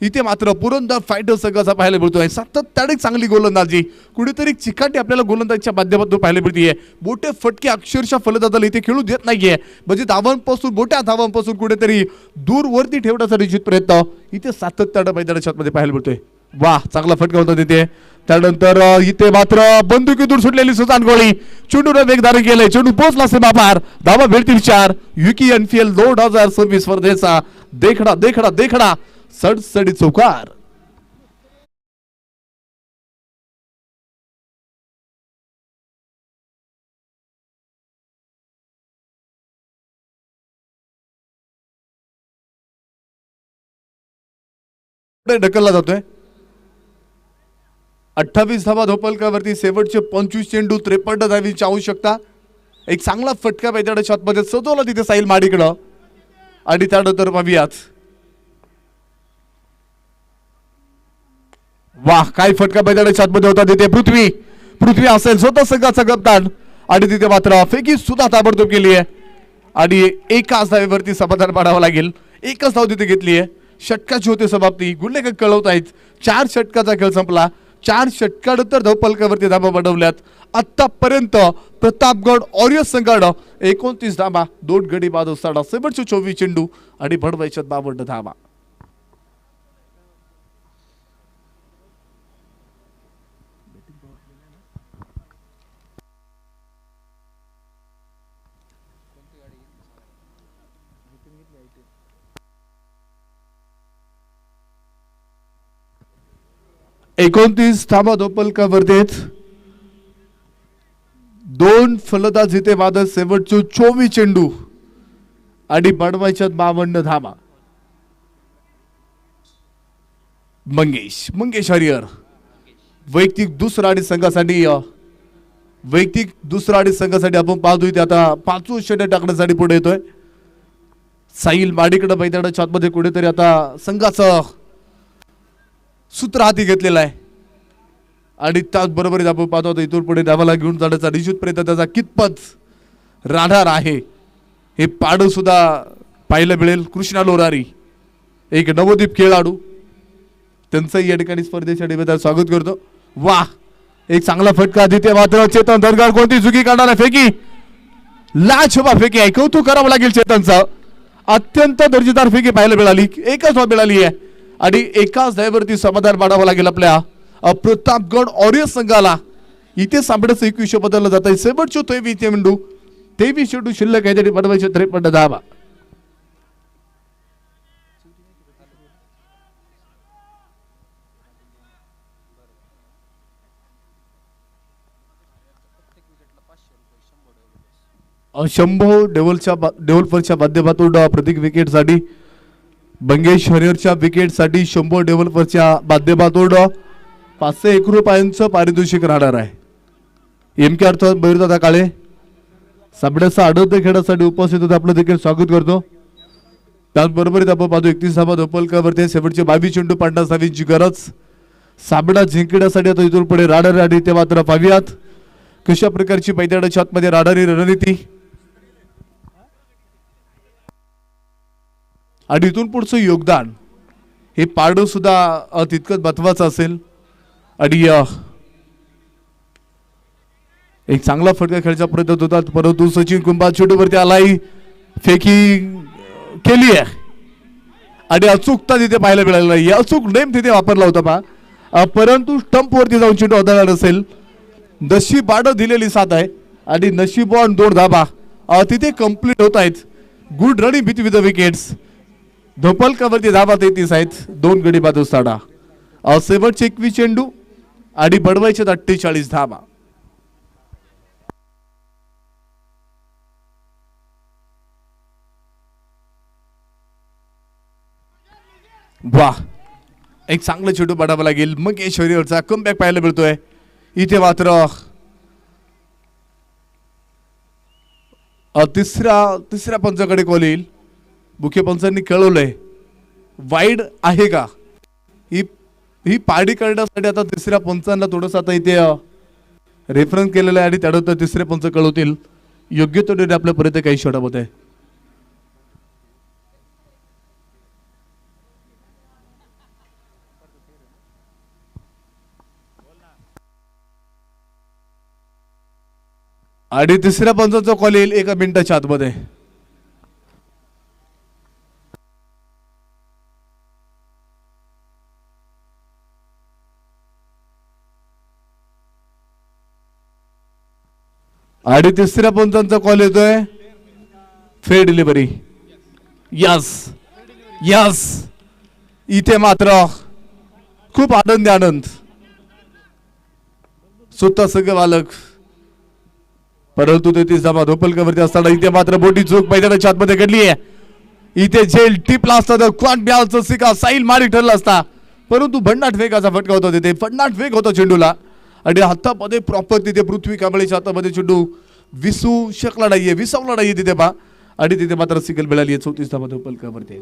इथे मात्र पुरंदर फायटर संघाचा पाहायला मिळतोय सातत्याने चांगली गोलंदाजी कुठेतरी चिकाटी आपल्याला गोलंदाजीच्या माध्यमातून पाहायला मिळतीये मोठे फटके अक्षरशः फलंदाजाला इथे खेळू देत नाहीये म्हणजे धावांपासून मोठ्या धावांपासून कुठेतरी दूर वरती ठेवण्याचा निश्चित प्रयत्न इथे सातत्याने मैदानाच्या मध्ये पाहायला मिळतोय वा चांगला फटका होता तिथे त्यानंतर इथे मात्र बंदुकीतून सुटलेली सुजान गोळी चेंडूने वेग धारण केले चेंडू पोहोचला सीमापार धावा भेटतील 4 युकी एनफीएल 2026 स्पर्धेचा देखडा सडसडी चौकार ढकलला जातोय 28 धावा धोपलकावरती शेवटचे 25 चेंडू 53 धावींची आवश्यकता एक चांगला फटका मैदानाच्या आतमध्ये सजवला तिथे साहिल माडीकडं आणि त्यानंतर पाहूयात वाह काय फटका मैदानाच्या आतमध्ये होता तिथे पृथ्वी असेल स्वतः संघाचा कप्तान आणि तिथे मात्र फेकी सुद्धा ताबडतोब केली आहे आणि एकाच धावेवरती समाधान पाडावं लागेल एकच धाव तिथे घेतली आहे षटकाची होते समाप्ती गुल्लेकर कळवत आहेत 4 षटकाचा खेळ संपला 4 षटकानंतर धोपलकावरती धावा बनवल्यात आतापर्यंत प्रतापगड ऑरियस संघानं 29 धावा 2 गडी बाद असताना शेवटचे 24 चेंडू आणि भडवायच्यात 52 धावा 29 धावा धोपलकावरती आहेत. 2 फलंदाज इथे वादळ शेवटचे 24 चेंडू आणि बनवायच्यात 52 धावा. मंगेश हरिहर वैयक्तिक दुसरा आणि संघासाठी आपण पाहतोय ते आता 5 षटक टाकण्यासाठी पुढे येतोय. साहिल माडीकडे मैदानाच्या आतमध्ये कुठेतरी आता संघाचं सूत्र हाती घेतलेलं आहे आणि त्याचबरोबर आपण पाहतो इथून पुढे डावाला घेऊन जाण्याचा निश्चित प्रयत्न त्याचा कितपत राहणार आहे हे पाडू सुद्धा पाहायला मिळेल. कृष्णा लोरारी एक नवोदीप खेळाडू त्यांचंही या ठिकाणी स्पर्धेच्या निमित्तानं स्वागत करतो. वा एक चांगला फटका देते मात्र चेतन दरगार कोणती चुकी करणार आहे. फेकी लाजवाब फेकी आहे. कौतुक करावं लागेल चेतनचं. अत्यंत दर्जेदार फेकी पाहायला मिळाली. एकच धाव मिळाली आहे आणि एकाच धावेवरती समाधान मानावं लागेल आपल्या प्रतापगड ऑरियस संघाला. इथे सामन्याचं 21 बदललं जात आहे. शेवटचे 23 चेंडू शिल्लक आहे तरी बनवायचे 53 धावा. शंभो डेव्हलपरच्या माध्यमातून प्रत्येक विकेटसाठी मंगेश हरिहरच्या विकेटसाठी शंभो डेव्हलपरच्या माध्यमातून 501 रुपयांचं पारितोषिक राहणार आहे. एमके अर्थ बहिर्दादा काळे सामन्याचा आनंद घेण्यासाठी उपस्थित होते. आपलं देखील स्वागत करतो. त्याचबरोबर आपण पाहतो 31 धावा धोपलकावरती शेवटचे 22 चेंडू 50 धावांची गरज. सामना जिंकण्यासाठी आता इथून पुढे राहणार आणि ते मात्र पाहूयात कशा प्रकारची मैदानाच्या आतमध्ये राहणारी रणनीती आणि इथून पुढचं योगदान हे पाडू सुद्धा तितकंच महत्वाचं असेल. आणि एक चांगला फटका खेळायचा प्रयत्न होता परंतु सचिन कुंभार चेंडूवरती आलाय. फेकी केली आहे आणि अचूकता तिथे पाहायला मिळाली नाही. अचूक नेम तिथे वापरला होता पहा परंतु स्टंपवरती जाऊन चेंडू आदळणार नसेल. नशीबानं दिलेली साथ आहे आणि नशीबवान 2 धावा तिथे कंप्लीट होत आहेत. Good running between the wickets. धोपलकावरती धावा 33 आहेत. 2 गडी बाद असताना शेवटचे 21 चेंडू आणि बनवायचे 48 धावा. वा एक चांगलं चेंडू बनावं लागेल. मंगेश हरिहरचा कमबॅक पाहायला मिळतोय. इथे मात्र तिसऱ्या पंचाकडे कॉल येईल. मुख्य पंचांनी कळवलंय वाईड आहे का ही पाडी करण्यासाठी आता तिसऱ्या पंचांना थोडंसं आता इथे रेफरन्स केलेलं आहे आणि त्यानंतर तिसरे पंच कळवतील योग्य तो आपल्यापर्यंत काही शॉट आहे. आणि तिसऱ्या पंचाचा कॉल येईल 1 मिनिटाच्या आतमध्ये. आणि तिसऱ्या पंचांचा कॉल येतोय फेअर डिलिव्हरी. यस इथे मात्र खूप आनंद स्वतः संघ मालक परंतु 33 धावा धोपलकावरती असताना इथे मात्र मोठी चूक मैदानाच्या आतमध्ये घडली आहे. इथे झेल टिपला असता क्वांट ब्यालचा सिका साहिल मारी ठरला असता परंतु भन्नाट वेगाचा फटका होता. तिथे भन्नाट वेग होता चेंडूला आणि हातामध्ये प्रॉपर तिथे पृथ्वी कांबळेच्या हातामध्ये चेंडू विसवला नाहीये तिथे पा आणि तिथे मात्र सिकल मिळाली आहे. 34 धावा धोपलकावरती.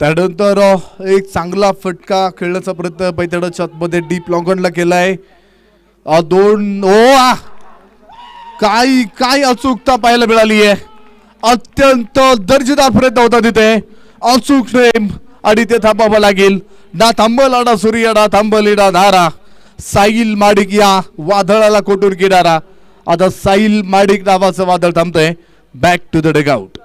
त्यानंतर एक चांगला फटका खेळण्याचा प्रयत्न पैठणच्या आतमध्ये डीप लॉंगॉनला केलाय. 2 काय अचूकता पाहायला मिळाली आहे. अत्यंत दर्जेदार प्रयत्न होता तिथे. अचूक नेम आणि ते थांबावं लागेल. ना थांबला ना सूर्य ना थांबली ना धारा. साहिल माडिक या वादळाला कोटून घेणारा आता साहिल माडिक नावाचं वादळ थांबतंय. Back to the dugout.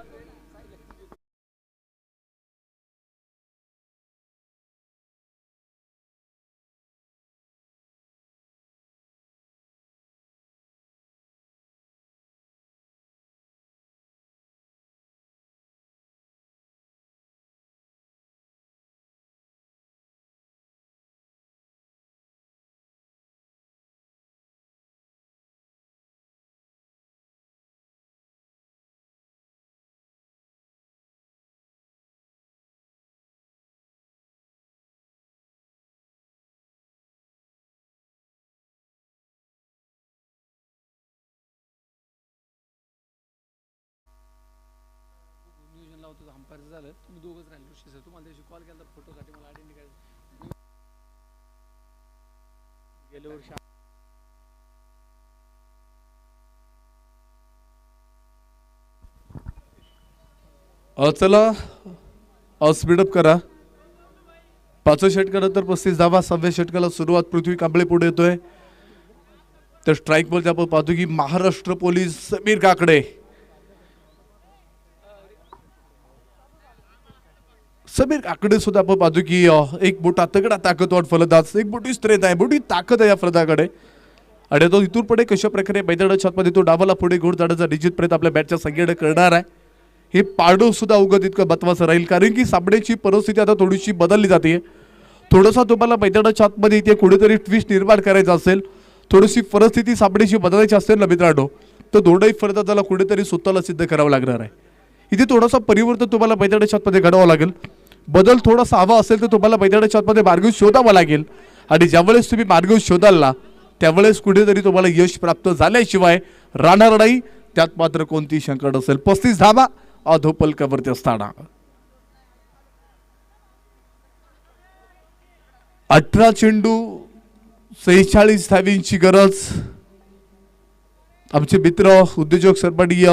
नियोजन लावतो अंपायरचं झालं. तुम्ही दोघंच राहिले ऋषी सर. तुम्हाला त्याशी कॉल केला फोटोसाठी. मला आयडेंटिटी गेल्या वर्षी चला स्पीडअप करा. 5 षटकानंतर 35 धावा. 6व्या षटकाला सुरुवात. पृथ्वी कांबळे पुढे येतोय. तर स्ट्राईक बॉल आपण पाहतो की महाराष्ट्र पोलीस समीर काकडे. समीर काकडे सुद्धा आपण पाहतो की एक मोठा तगडा ताकदवान फलंदाज. एक मोठी स्ट्रेंथ आहे, मोठी ताकद आहे या फलंदाजाकडे. आणि तो इथून पुढे कशा प्रकारे मैदानाच्या आतमध्ये तो डावाला पुढे घोड जाण्याचा निश्चित प्रयत्न आपल्या बॅटच्या संख्येने करणार आहे. हे पाडो सुद्धा उगत इतकं महत्वाचं राहील, कारण की सामन्याची परिस्थिती आता थोडीशी बदलली जाते. थोडासा तुम्हाला मैदानाच्या आतमध्ये इथे कुठेतरी ट्विस्ट निर्माण करायचा असेल, थोडीशी परिस्थिती सामन्याची बदलायची असेल ना मित्रांनो, तर दोनही फलंदाजाला कुठेतरी स्वतःला सिद्ध करावं लागणार आहे. इथे थोडासा परिवर्तन तुम्हाला मैदानाच्या आतमध्ये घडावं लागेल. बदल थोडासा हवा असेल तर तुम्हाला मैदानाच्या आतमध्ये मार्ग शोधावा लागेल. आणि ज्यावेळेस तुम्ही मार्ग शोधाल ना, त्यावेळेस कुठेतरी तुम्हाला यश प्राप्त झाल्याशिवाय राहणार नाही, त्यात मात्र कोणती शंका नसेल. 35 धावा अधोपलकावरती असताना 18 चेंडू 46 धावींची गरज. आमचे मित्र उद्योजक सन्माननीय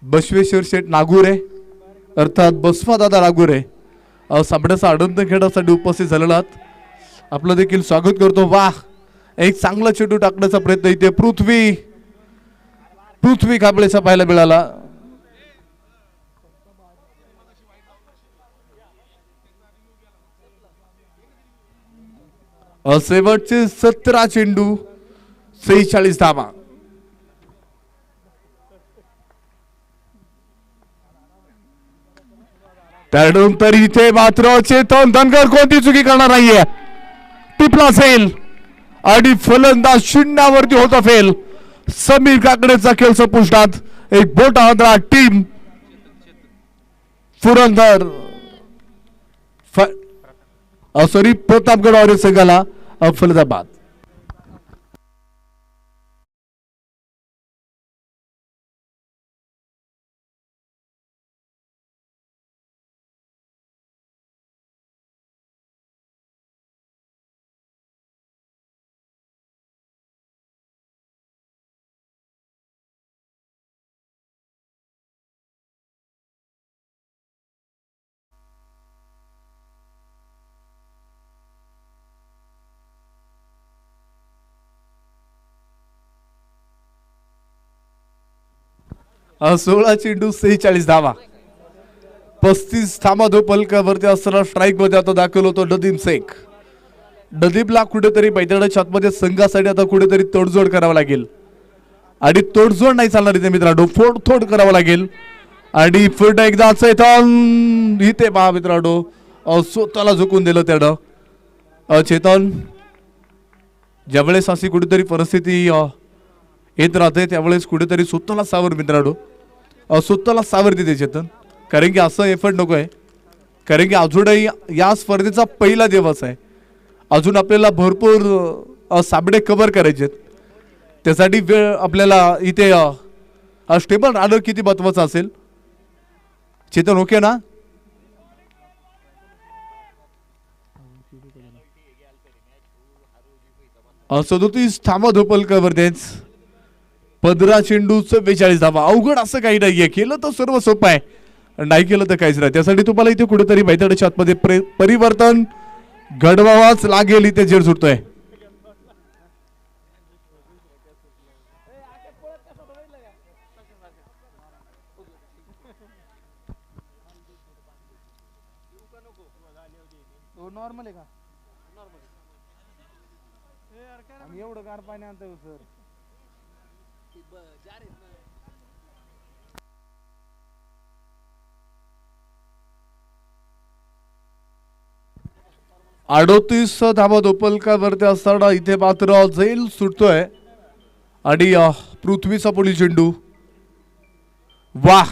बसवेश्वर शेठ नागुरे अर्थात बसवा दादा नागुरे सामन्याचा आनंद घेण्यासाठी उपस्थित झालेला आहात. आपलं देखील स्वागत करतो. वाह, एक चांगला चेंडू टाकण्याचा प्रयत्न इथे पृथ्वी कांबळेचा पाहायला मिळाला. शेवटचे 17 चेंडू 46 धावा. त्यानंतर इथे मात्र चेतन धनगर कोणती चुकी करणार नाहीये. टिपला असेल आणि फलंदाज शून्यावरती होता फेल. समीर काकडेचा खेळ संपुष्टात. एक मोठा आदरा team Purandar sorry Pratapgad orange संघाला फलंदाबाद. हा 16 चेंडू 46 धावा. 35 धावा पलकावरती असताना स्ट्राईक मध्ये आता दाखल होतो नदीम शेख. नदीमला कुठेतरी मैदानाच्या आतमध्ये संघासाठी आता कुठेतरी तोडजोड करावं लागेल. आणि तोडजोड नाही चालणार इथे मित्रांनो, फोडतोड करावं लागेल. आणि पुन्हा एकदा चेतन इथे पहा मित्रांनो, स्वतःला झुकून दिलं त्यानं. चेतन ज्यावेळेस अशी कुठेतरी परिस्थिती येत राहते त्यावेळेस कुठेतरी स्वतःला सावर मित्रांनो, स्वतःला सावर देते चेतन. कारण की असं एफर्ट नको आहे, कारण की अजूनही या स्पर्धेचा पहिला दिवस आहे. अजून आपल्याला भरपूर सामने कव्हर करायचे आहेत. त्यासाठी वेळ आपल्याला इथे स्टेबल राहणं किती महत्वाचं असेल. चेतन ओके ना? सदोतीस थांबा धोपलकावर तेच 15 चेंडू 44 धावा. अवघड असं काही नाहीये, केलं तर सर्व सोपं आहे, नाही केलं तर काहीच नाही. त्यासाठी तुम्हाला इथे कुठेतरी मैदानाच्या आतमध्ये परिवर्तन घडवावाच लागेल. इथे जेर सुटतोय नॉर्मल आहे का आणि एवढं गार पाणी आणतं सर अडोतीस धावा धोपलकावरती असताना इथे मात्र झैल सुटतोय आणि पृथ्वीचा पुढील चेंडू. वाह,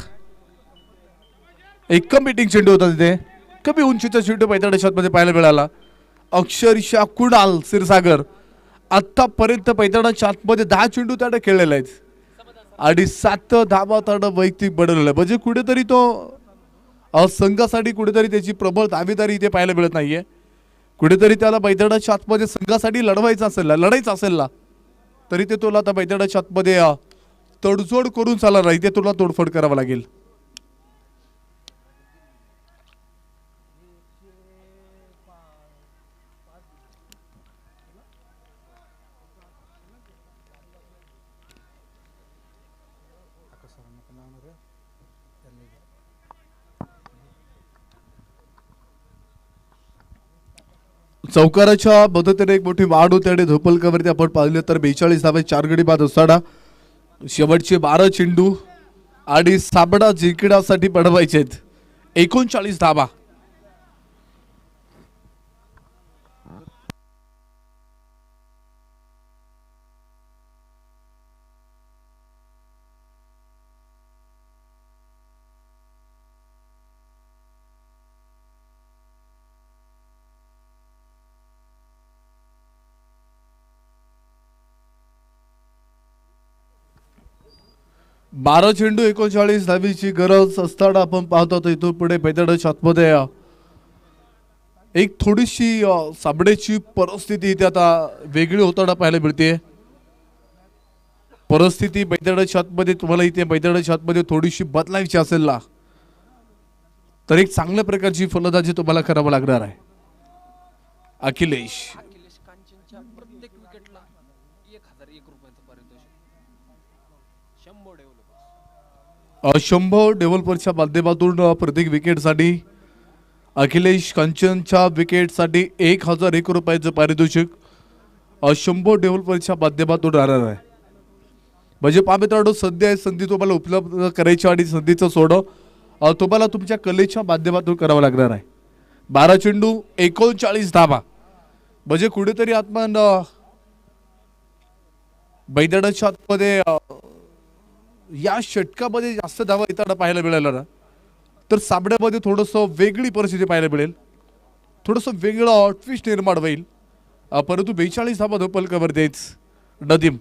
एक कमिटिंग चेंडू होता तिथे. कमी उंचीचा चेंडू पैताडच्या शॉटमध्ये पाहायला मिळाला. अक्षरशः कुणाल क्षीरसागर आतापर्यंत पैताडच्या आतमध्ये 10 चेंडू त्याने खेळलेले आहेत आणि 7 धावा त्यानं वैयक्तिक बनवलेला आहे. म्हणजे कुठेतरी तो संघासाठी कुठेतरी त्याची प्रबळ दावेदारी इथे पाहायला मिळत नाहीये. कुठेतरी त्याला मैदानाच्या आतमध्ये संघासाठी लढवायचं असेल ना तरी ते तुला आता मैदानाच्या आतमध्ये तडजोड करून चालणार नाही, ते तुला तोडफोड करावं लागेल. चौकाराच्या मदतीने एक मोठी वाढ होते आणि धोपलकावरती आपण पाहिलं तर 42 धावे 4 गडी बाद असताना शेवटचे 12 चेंडू आणि साबडा जिंकण्यासाठी पडवायचे आहेत. 39 धावा. बारा चेंडू 39 धावीची गरज असताना आपण पाहतो तर इथून पुढे पैताडच्या आतमध्ये एक थोडीशी साबडेची परिस्थिती इथे आता वेगळी होताना पाहायला मिळते. परिस्थिती पैताडच्या आतमध्ये तुम्हाला इथे पैताडच्या आतमध्ये थोडीशी बदलायची असेल ना तर एक चांगल्या प्रकारची फलंदाजी तुम्हाला करावं लागणार आहे. अखिलेश कांचनच्या प्रत्येक विकेटला 1001 रुपयाचं पारितोषिक 100 डेव्हलपर्स. 100 डेव्हलपरच्या माध्यमातून प्रत्येक विकेटसाठी अखिलेश कांचनच्या विकेटसाठी 1001 रुपयाचं पारितोषिक 100 डेव्हलपरच्या माध्यमातून राहणार आहे. म्हणजे पामित्रांनो सध्या संधी तुम्हाला उपलब्ध करायची आणि संधीचं सोडं तुम्हाला तुमच्या कलेच्या माध्यमातून करावं लागणार आहे. 12 चेंडू 39 धावा. म्हणजे कुठेतरी आपण बैदडाच्या आतमध्ये या षटकामध्ये जास्त धावा येताना पाहायला मिळाला ना तर साबड्यामध्ये थोडंसं वेगळी परिस्थिती पाहायला मिळेल. थोडंसं वेगळं ट्विस्ट निर्माण होईल. परंतु 42 धावा धोपलकावर देच नदीम.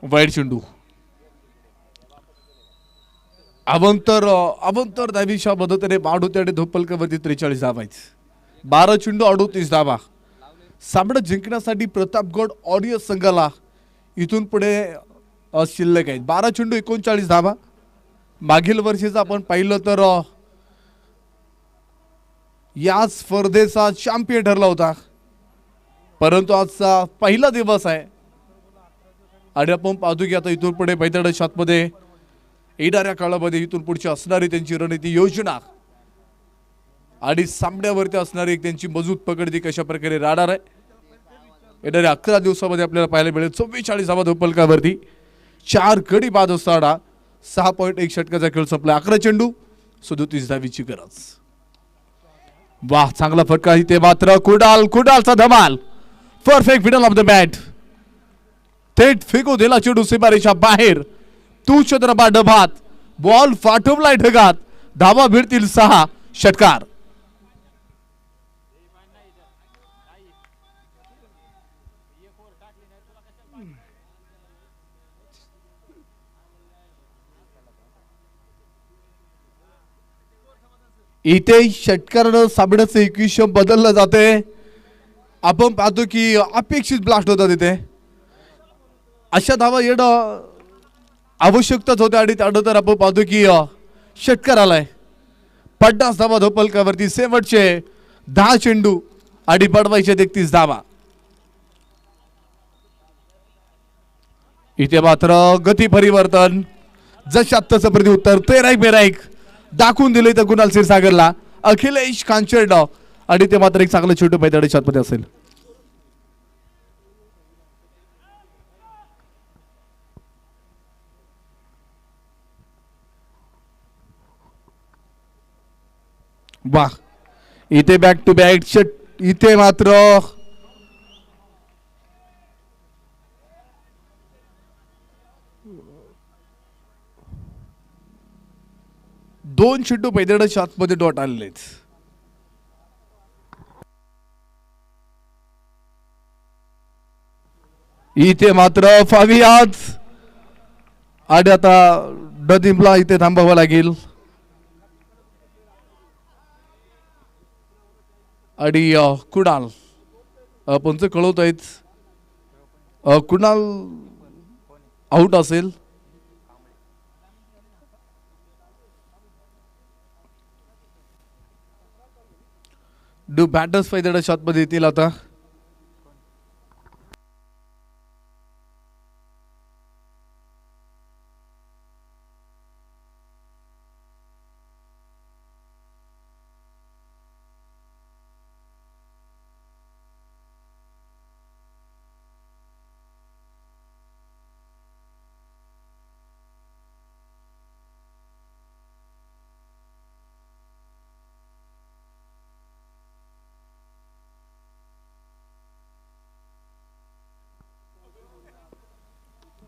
वाईट चेंडू अवंतर धावीच्या मदतीने बाद होते आणि धोपलकावरती 43 धावा आहेत. 12 चेंडू 38 धावा. साबडा जिंकण्यासाठी प्रतापगड ऑरियस संघाला इथून पुढे शिल्लक आहेत. 12 चेंडू 39 धावा. मागील वर्षीचं आपण पाहिलं तर या स्पर्धेचा चॅम्पियन ठरला होता. परंतु आजचा पहिला दिवस आहे आणि आपण पाहतो की आता इथून पुढे पैताडच्या आतमध्ये येणाऱ्या काळामध्ये इथून पुढची असणारी त्यांची रणनीती योजना आणि सामन्यावरती असणारी एक त्यांची मजबूत पकड ती कशा प्रकारे राहणार आहे येणाऱ्या 11 दिवसामध्ये आपल्याला पाहायला मिळेल. 44 धावा धोपलकावरती 4 गडी बाद असताना 6.1 षटकाचा खेळ संपला. 11 चेंडू 37 धावीची गरज. वाह, चांगला फटका इथे मात्र कुडालचा धमाल. Perfect middle of the bat. थेट फेकू दिला चेंडू सीमारेच्या बाहेर. तू चंद्रमा डबात बॉल फाटवलाय ढगात. धावा भिडतील 6. षटकार. इथे षटकारानं साबण्याचं इक्वेशन बदललं जाते. आपण पाहतो की अपेक्षित ब्लास्ट होता तिथे. अशा धावा येणं आवश्यकताच होते आणि त्यानंतर आपण पाहतो की षटकार आलाय. 50 धावा धोपलकावरती. शेवटचे 10 चेंडू आणि बडवायचे 33 धावा. इथे मात्र गती परिवर्तन. जशात तसं प्रत्युत्तर. तेराईक बेराईक दाखवून दिले तर कुणाल क्षीरसागरला. अखिलेश कांचन आणि ते मात्र एक चांगलं चेंडू पैदाडच्या आतमध्ये असेल. वाह, इथे बॅक टू बॅक शट. इथे मात्र दोन चेंडू पैदळच्या आतमध्ये डॉट आलेत. इथे मात्र फावियाज आणि आता नदीमला इथे थांबावं लागेल. आणि कुणाल पंच कळवत आहेत कुणाल आउट असेल. डू बॅटर्स फायद्याच्या आतमध्ये येतील आता.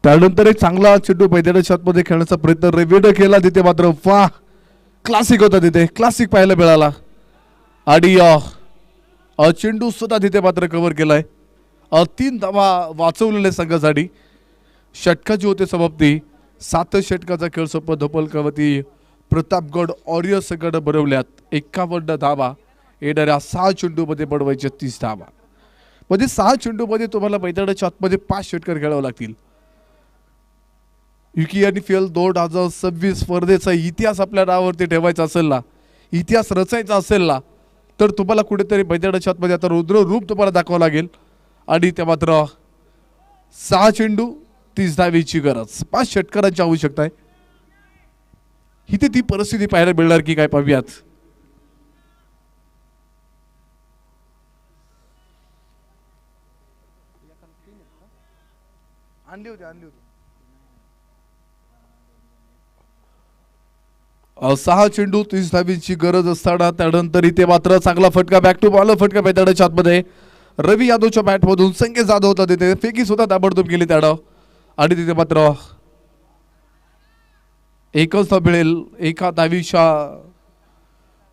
त्यानंतर एक चांगला चेंडू पैद्याच्या आतमध्ये खेळण्याचा प्रयत्न रवीनं केला. तिथे मात्र वाह, क्लासिक होता, तिथे क्लासिक पाहायला मिळाला. आणि चेंडू सुद्धा तिथे मात्र कव्हर केलाय. 3 धावा वाचवलेल्या संघासाठी. षटकाची होते समाप्ती. 7 षटकाचा खेळ संपत धोपलकावती प्रतापगड ऑरियर्स संघानं बनवल्यात 51 धावा. येणाऱ्या 6 चेंडूमध्ये बनवायच्या 30 धावा. म्हणजे 6 चेंडूमध्ये तुम्हाला मैदानाच्या आतमध्ये 5 षटकार खेळावे लागतील. UKNFL 2026 स्पर्धेचा इतिहास आपल्या नावावरती ठेवायचा असेल ना, इतिहास रचायचा असेल ना, तर तुम्हाला कुठेतरी मैदानाच्या आतमध्ये आता रुद्र रूप तुम्हाला दाखवावं लागेल. आणि त्या मात्र 6 चेंडू 30 धावेची गरज, 5 षटकारांची आवश्यकता आहे. इथे ती परिस्थिती पाहायला मिळणार की काय पाहूयात. आणली होती 6 चेंडू 30 धावेची गरज असताना त्यानंतर इथे मात्र चांगला फटका बॅक टू बॉल फटका मैदानाच्या आतमध्ये रवी यादवच्या बॅटमधून संकेत जाधव होता. तिथे फेकी सुद्धा ताबडतोब केली त्यानं. आणि तिथे मात्र एकच धाव मिळेल. एका धावीच्या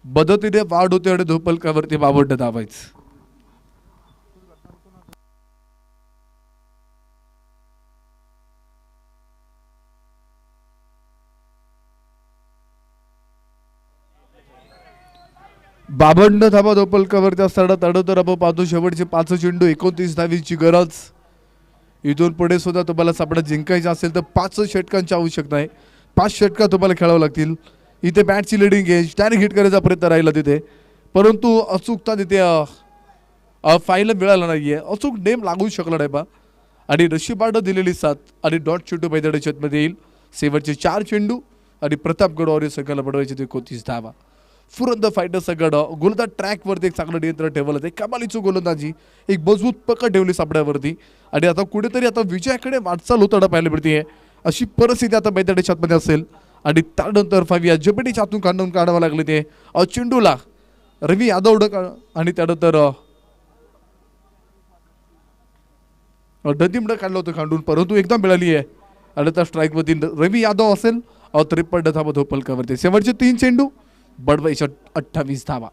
मदतीने वाढ होते आणि धोपलकावरती 52 धावायचं. बाबंड धाबा धोपलकावरती असताना तडोतर आपण पाहतो शेवटचे 5 चेंडू 29 धावीची गरज. इथून पुढे सुद्धा तुम्हाला सापडा जिंकायचं असेल तर 5 षटकांची आवश्यकता आहे. 5 षटका तुम्हाला खेळावं लागतील. इथे बॅटची लिडिंग एज डायरेक्ट हिट करायचा प्रयत्न राहिला तिथे, परंतु अचूकता तिथे फायला मिळाला नाहीये. अचूक नेम लागू शकला नाही बा. आणि नशिबानं दिलेली 7 आणि डॉट चेंडू मैदानाच्या आतमध्ये येईल. शेवटचे 4 चेंडू आणि प्रतापगड ऑरियर्स संघाला बनवायचे 29 धावा. फुरंद फायटर संघानं गोलंदाज ट्रॅकवरती एक चांगलं नियंत्रण ठेवलं. ते कमालीची गोलंदाजी, एक मजबूत पकड ठेवली सापड्यावरती. आणि आता कुठेतरी आता विजयाकडे वाटचाल होताना पाहायला मिळते. अशी परिस्थिती आता मैदानाच्या आतमध्ये असेल. आणि त्यानंतर फाविया जबेटीच्या आतून काढून काढावं लागले ते चेंडूला रवी यादव. आणि त्यानंतर नदीमनं काढलं होतं खांडून, परंतु एकदम मिळाली आहे. आणि त्या स्ट्राईकवरती रवी यादव असेल 53 धावा धोपलकावरती. शेवटचे 3 चेंडू बडवायच्या 28 धावा.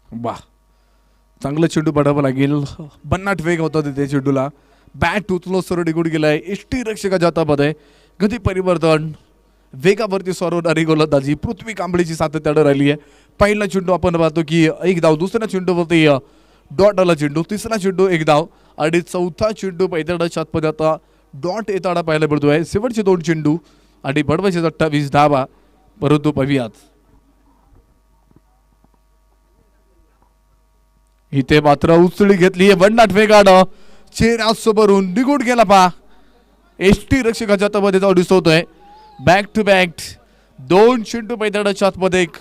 वाह, चांगलं चेंडू पडावं लागेल. भन्नाट वेग होता तिथे चेंडूला. बॅट उचलो सरळ निघून गेलाय. एसटी रक्षकाच्या हातामध्ये गती परिवर्तन, वेगावरती सोडवणारी गोलंदाजी पृथ्वी कांबळेची सातत्यानं राहिली आहे. पहिला चेंडू आपण पाहतो की 1 धाव, दुसऱ्या चेंडूवरती डॉट आला चेंडू, तिसरा चेंडू 1 धाव आणि चौथा चेंडू मैदानाच्या आतमध्ये आता डॉट येताना पाहायला मिळतोय. शेवटचे 2 चेंडू आणि बडवायचे 28 धावा. परंतु पाहूयात इथे मात्र उचली घेतली वन नॉट वेगानं चेहऱ्यासमोरून निघून गेला पा. एसटी रक्षकाच्या हातामध्ये जाऊन दिसतोय. बॅक टू बॅक 2 चेंडू मैदानाच्या आतमध्ये एक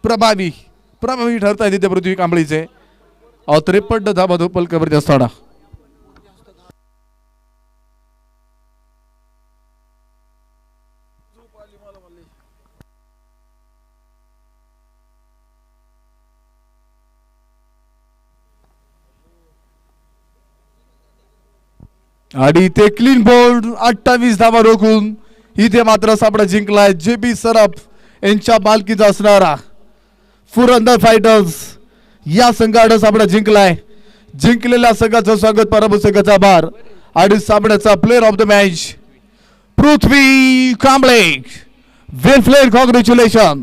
प्रभावी ठरता येते पृथ्वी कांबळीचे. 53 धावा धोपलकावरती असताना आणि ते क्लीन बोल्ड 28 धावा रोखून इथे मात्र सामना जिंकलाय JB सराफ यांच्या मालकीचा असणारा पुरंदर फायटर्स या संघाने सामना जिंकलाय. जिंकलेल्या संघाचं स्वागत पराभूत संघाचा आभार आणि सामन्याचा player of the match Prithvi Kamble. Well played, congratulation.